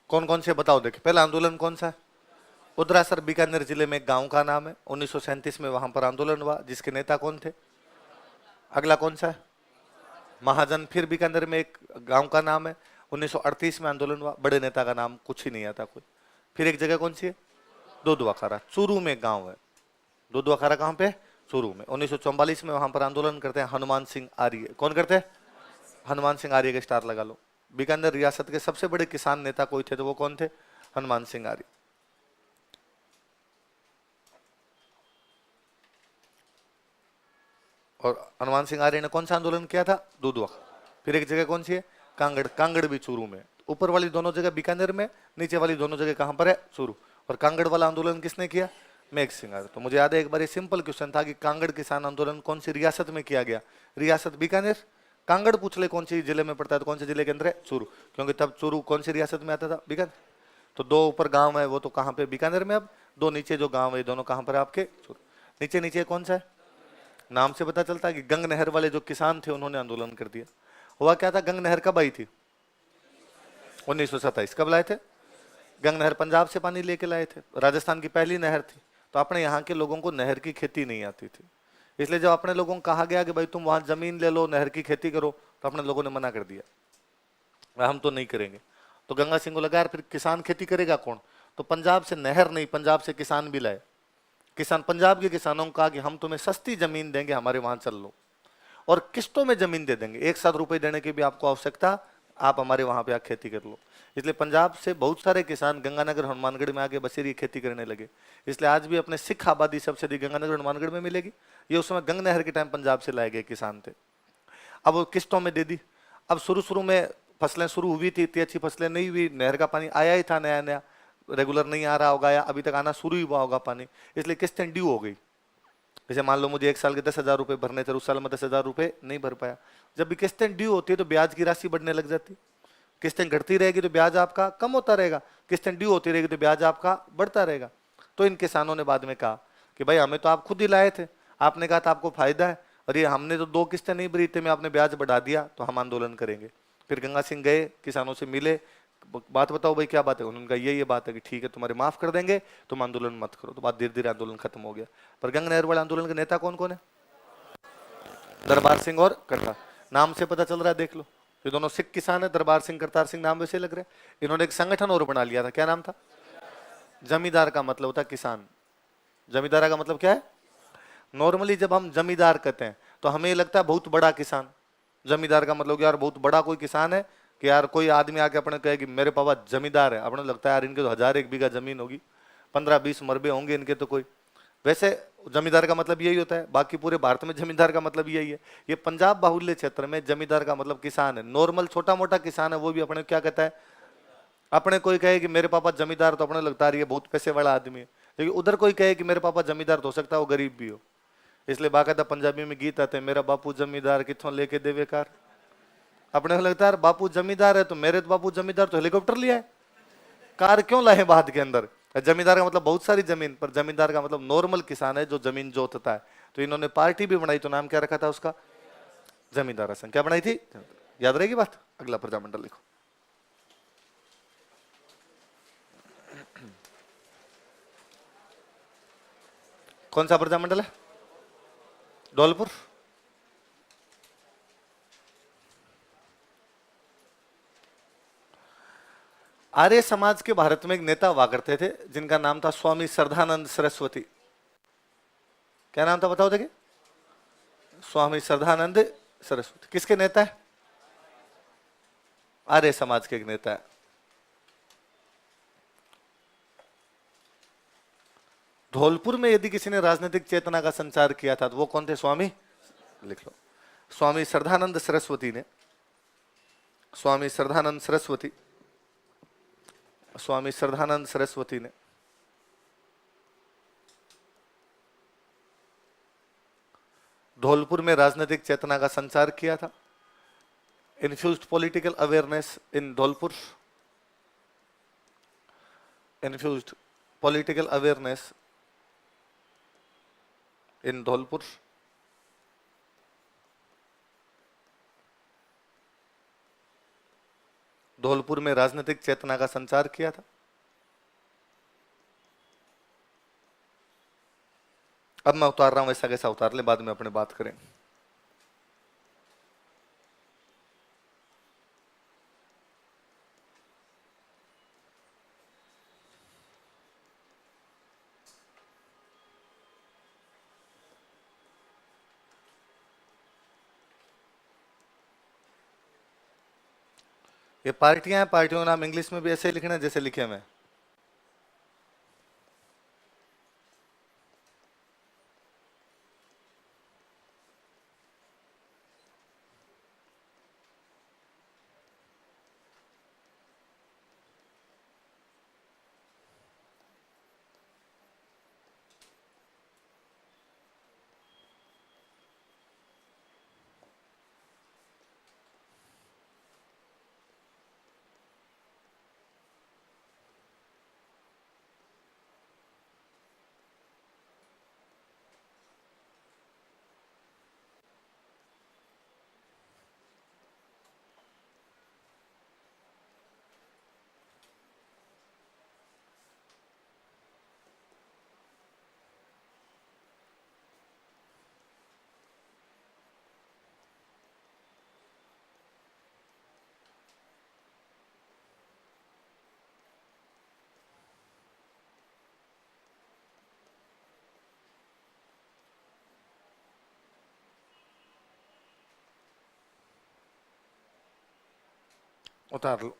कौन कौन से बताओ, देखिए पहला आंदोलन कौन सा है? उदरासर बीकानेर जिले में एक गांव का नाम है, 1937 में वहां पर आंदोलन हुआ, जिसके नेता कौन थे? अगला कौन सा है? महाजन। फिर बीकानेर में एक गांव का नाम है, 1938 में आंदोलन हुआ, बड़े नेता का नाम कुछ ही नहीं आता कोई। फिर एक जगह कौन सी है? दोदवाखारा, चूरू में एक गांव है। दोदवाखारा कहां पे? चूरू में। 1944 में वहां पर आंदोलन करते हैं हनुमान सिंह आर्य। कौन करते हैं? हनुमान सिंह आर्य के स्टार लगा लो। बीकानेर रियासत के सबसे बड़े किसान नेता कोई थे तो वो कौन थे? हनुमान सिंह आर्य। और हनुमान सिंह आर्य ने कौन सा आंदोलन किया था? दूधवा। फिर एक जगह कौन सी है? कांगड़। कांगड़ भी चूरू में। ऊपर वाली दोनों जगह बीकानेर में, नीचे वाली दोनों जगह कहां पर है? चूरू। और कांगड़ वाला आंदोलन किसने किया? मेघ सिंह आर्य। तो मुझे याद है एक बार ये सिंपल क्वेश्चन था कि कांगड़ किसान आंदोलन कौन सी रियासत में किया गया? रियासत बीकानेर। कांगड़ पूछ ले कौन सी जिले में पड़ता है तो कौन से जिले के अंदर है? चूरू, क्योंकि तब चूरू कौन सी रियासत में आता था? बीकानेर। तो दो ऊपर गांव है वो तो कहां पे? बीकानेर में। अब दो नीचे जो गांव है दोनों कहां पर है आपके? चूरू। नीचे नीचे कौन सा है? नाम से पता चलता है कि गंग नहर वाले जो किसान थे उन्होंने आंदोलन कर दिया। हुआ क्या था? गंग नहर कब आई थी? 1927। कब लाए थे? गंग नहर पंजाब से पानी लेके लाए थे, राजस्थान की पहली नहर थी। तो अपने यहाँ के लोगों को नहर की खेती नहीं आती थी, इसलिए जब अपने लोगों को कहा गया कि भाई तुम वहां जमीन ले लो, नहर की खेती करो, तो अपने लोगों ने मना कर दिया, हम तो नहीं करेंगे। तो गंगा सिंह को लगा यार फिर किसान खेती करेगा कौन? तो पंजाब से नहर नहीं, पंजाब से किसान भी लाए। किसान, पंजाब के किसानों को कहा कि हम तुम्हें सस्ती जमीन देंगे, हमारे वहां चल लो, और किस्तों में जमीन दे देंगे, एक साथ रुपए देने की भी आपको आवश्यकता, आप हमारे वहां पे आके खेती कर लो। इसलिए पंजाब से बहुत सारे किसान गंगानगर हनुमानगढ़ में आके बसेरी खेती करने लगे। इसलिए आज भी अपने सिख आबादी सबसे अधिक गंगानगर हनुमानगढ़ में मिलेगी। ये उस समय गंग नहर के टाइम पंजाब से लाए गए किसान थे। अब वो किस्तों में दे दी। अब शुरू शुरू में फसलें शुरू हुई थी, इतनी अच्छी फसलें नहीं हुई, नहर का पानी आया ही था नया नया, रेगुलर नहीं आ रहा होगा या अभी तक आना शुरू ही हुआ होगा पानी, इसलिए किस्तें ड्यू हो गई। जैसे मान लो मुझे एक साल के 10,000 रुपए भरने थे, उस साल में 10,000 रुपए नहीं भर पाया। जब भी किस्तें ड्यू होती है तो ब्याज की राशि बढ़ने लग जाती। किस्तें घटती रहेगी तो ब्याज आपका कम होता रहेगा, किस्तें ड्यू होती रहेगी तो ब्याज आपका बढ़ता रहेगा। तो इन किसानों ने बाद में कहा कि भाई हमें तो आप खुद ही लाए थे, आपने कहा था आपको फायदा है, और ये हमने तो 2 किस्तें नहीं भरी थे, में आपने ब्याज बढ़ा दिया, तो हम आंदोलन करेंगे। फिर गंगा सिंह गए, किसानों से मिले, बात बताओ भाई क्या बात है? उन्होंने कहा ये बात है कि ठीक है तुम्हारे माफ कर देंगे, तुम आंदोलन मत करो। तो बात धीरे धीरे आंदोलन खत्म हो गया। पर गंग नहर वाले आंदोलन के नेता कौन कौन है? दरबार सिंह और करतार। नाम से पता चल रहा है, देख लो, ये दोनों सिख किसान है। दरबार सिंह, करतार सिंह, नाम वैसे लग रहे हैं। इन्होंने एक संगठन और बना लिया था, क्या नाम था? जमींदार का मतलब होता है किसान। जमींदार का मतलब क्या है? नॉर्मली जब हम जमींदार कहते हैं तो हमें लगता है बहुत बड़ा किसान। जमींदार का मतलब यार बहुत बड़ा कोई किसान है, कि यार कोई आदमी आके अपने कहे कि मेरे पापा जमींदार है, अपने लगता है यार इनके तो 1000 बीघा जमीन होगी, 15-20 मरबे होंगे इनके तो कोई। वैसे जमींदार का मतलब यही होता है, बाकी पूरे भारत में जमींदार का मतलब यही है। ये पंजाब बाहुल्य क्षेत्र में जमींदार का मतलब किसान है। नॉर्मल छोटा मोटा किसान है वो भी अपने क्या कहता है? अपने कोई कहे कि मेरे पापा जमींदार, तो अपने लगता है ये बहुत पैसे वाला आदमी है। लेकिन उधर कोई कहे कि मेरे पापा जमींदार, तो हो सकता है वो गरीब भी हो। इसलिए बाकायदा पंजाबी में गीत आते हैं, मेरा बापू जमींदार किथों लेके देवे कार। अपने को लगता है बापू जमींदार है तो मेरे तो बापू जमींदार तो हेलीकॉप्टर लिया है, कार क्यों लाए बाद के अंदर? जमींदार का मतलब बहुत सारी जमीन, पर जमींदार का मतलब नॉर्मल किसान है जो जमीन जोतता है। तो इन्होंने पार्टी भी बनाई, तो नाम क्या रखा था उसका? जमींदार संघ। क्या बनाई थी? याद रहेगी बात? अगला प्रजामंडल लिखो। कौन सा प्रजामंडल है? धौलपुर। आर्य समाज के भारत में एक नेता हुआ करते थे जिनका नाम था स्वामी श्रद्धानंद सरस्वती। क्या नाम था बताओ देखिए? स्वामी श्रद्धानंद सरस्वती। किसके नेता है? आर्य समाज के एक नेता है। धौलपुर में यदि किसी ने राजनीतिक चेतना का संचार किया था तो वो कौन थे? स्वामी, लिख लो, स्वामी श्रद्धानंद सरस्वती ने, स्वामी श्रद्धानंद सरस्वती, स्वामी श्रद्धानंद सरस्वती ने धौलपुर में राजनीतिक चेतना का संचार किया था। Infused political awareness in Dholpur, infused political awareness in Dholpur. Dholpur में राजनीतिक चेतना का संचार किया था। अब मैं उतार रहा हूं, वैसा कैसा उतार ले, बाद में अपने बात करें। ये पार्टियां हैं, पार्टियों का नाम इंग्लिश में भी ऐसे लिखना है जैसे लिखे हुए। उतार लो।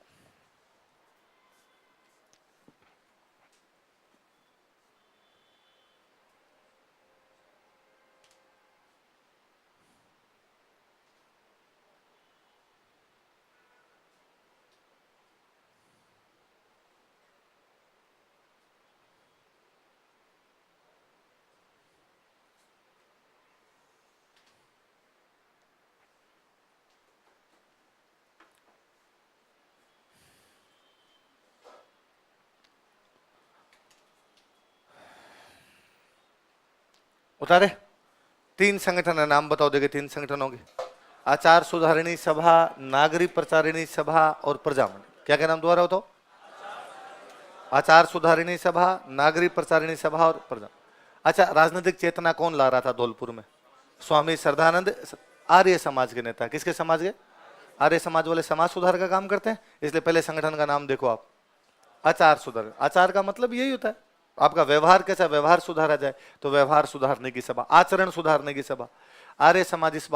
उतारे। 3 संगठन है, नाम बताओ देगे 3 संगठनों के। आचार सुधारिणी सभा, नागरी प्रचारिणी सभा और प्रजामंडल। क्या क्या नाम दोबारा बताओ? आचार सुधारिणी सभा, नागरी प्रचारिणी सभा और प्रजा। अच्छा, राजनीतिक चेतना कौन ला रहा था धौलपुर में? स्वामी श्रद्धानंद, आर्य समाज के नेता। किसके समाज के? आर्य समाज वाले समाज सुधार का काम करते हैं, इसलिए पहले संगठन का नाम देखो आप, आचार सुधार। आचार का मतलब यही होता है आपका व्यवहार कैसा, व्यवहार सुधारा जाए तो व्यवहार सुधारने की सभा, आचरण सुधारने की सभा। आर्य समाज इस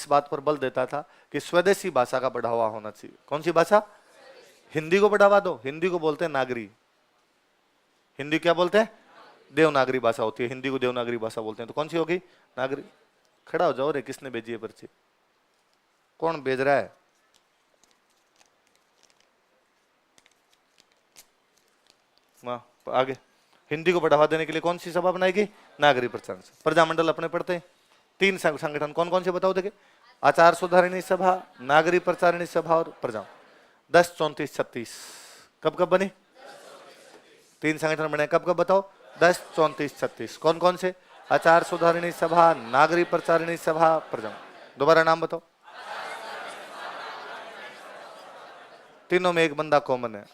बात पर बल देता था कि स्वदेशी भाषा का बढ़ावा होना चाहिए। कौन सी भाषा? हिंदी को बढ़ावा दो। हिंदी को बोलते हैं नागरी। हिंदी क्या बोलते हैं? देवनागरी भाषा होती है, हिंदी को देवनागरी भाषा बोलते हैं। तो कौन सी होगी? नागरी। खड़ा हो जाओ रे, किसने भेजी है पर्ची? कौन भेज रहा है? आगे। हिंदी को बढ़ावा देने के लिए कौन सी सभा बनाएगी? नागरिक प्रचार। प्रजामंडल अपने पढ़ते हैं। 3 संगठन कौन कौन से बताओ देखे? आचार सुधारिणी सभा, नागरिक प्रचारिणी सभा और प्रजा। 10, 34, 36 कब कब बने? 3 संगठन बने, कब कब बताओ? 10, 34, 36। कौन कौन से? आचार सुधारिणी सभा, नागरिक प्रचारिणी सभा, प्रजा। दोबारा नाम बताओ। तीनों में एक बंदा कॉमन है।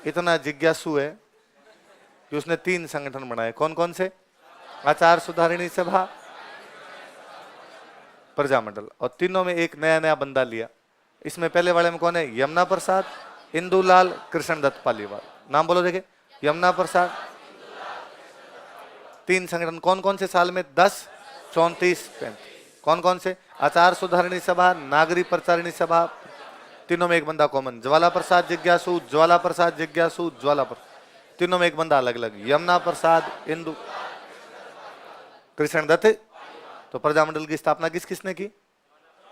इतना जिज्ञासु है कि उसने 3 संगठन बनाए। कौन कौन से? आचार सुधारिणी सभा, प्रजामंडल, और तीनों में एक नया नया बंदा लिया। इसमें पहले वाले में कौन है? यमुना प्रसाद, इंदुलाल, कृष्णदत्त पालीवाल। नाम बोलो देखे। यमुना प्रसाद। 3 संगठन कौन कौन से साल में? 10, 34, 35। कौन कौन से? आचार सुधारिणी सभा, नागरिक प्रचारिणी सभा, तीनों में एक बंदा कॉमन। ज्वाला प्रसाद जिज्ञासु, ज्वाला प्रसाद जिज्ञासु, ज्वाला प्रसाद। तीनों में एक बंदा अलग अलग। यमुना प्रसाद, इंदु, कृष्णदत्त। तो प्रजामंडल की स्थापना किस किसने की?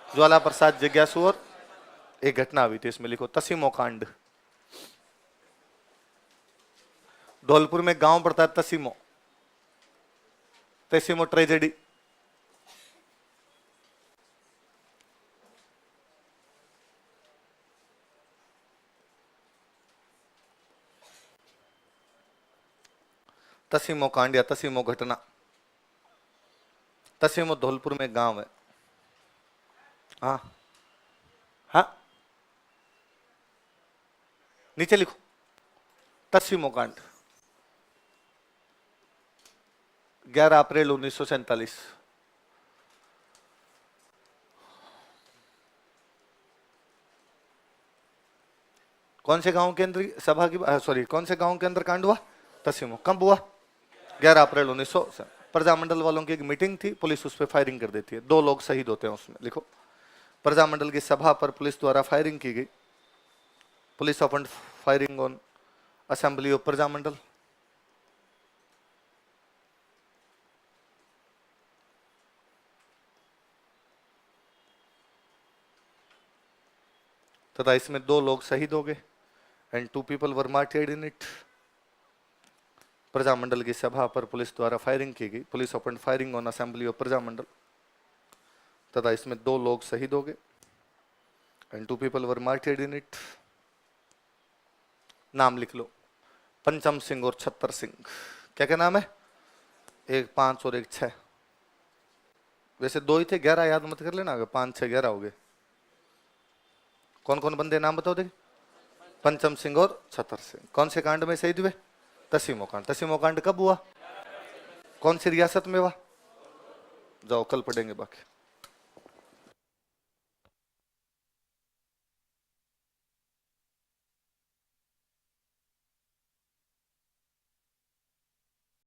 ज्वाला प्रसाद जिज्ञासु। और एक घटना हुई थी, इसमें लिखो तसीमो कांड। धौलपुर में गांव पड़ता है तसीमो, तसीमो ट्रेजेडी। तसीमो कांड या तसीमो घटना। तसीमो धौलपुर में गांव है। हाँ हाँ, नीचे लिखो 10वीं कांड 11 अप्रैल 1947। कौन से गांव के अंदर सभा की सॉरी कौन से गांव के अंदर कांड हुआ? 10वीं। कब हुआ? 11 अप्रैल 1900। प्रजामंडल वालों की एक मीटिंग थी, पुलिस उस पर फायरिंग कर देती है, 2 लोग शहीद होते हैं उसमें। लिखो प्रजामंडल की सभा पर पुलिस द्वारा फायरिंग की गई। Police open firing on assembly of Prajamandal. तथा इसमें 2 लोग शहीद हो गए and 2 people were martyred in it. Prajamandal की सभा पर पुलिस द्वारा फायरिंग की गई। Police open firing on assembly of Prajamandal तथा इसमें 2 लोग शहीद हो गए and 2 people were martyred in it. नाम लिख लो, पंचम सिंह और छत्तर सिंह। क्या क्या नाम है? एक 5 और एक 6। वैसे 2 ही थे, 11 याद मत कर लेना, अगर 5 6 11 हो गए। कौन कौन बंदे नाम बताओ देखिए? पंचम सिंह और छत्तर सिंह। कौन से कांड में शहीद हुए? 10वीं कांड। 10वीं कांड कब हुआ? कौन सी रियासत में हुआ? जाओ कल पढ़ेंगे बाकी।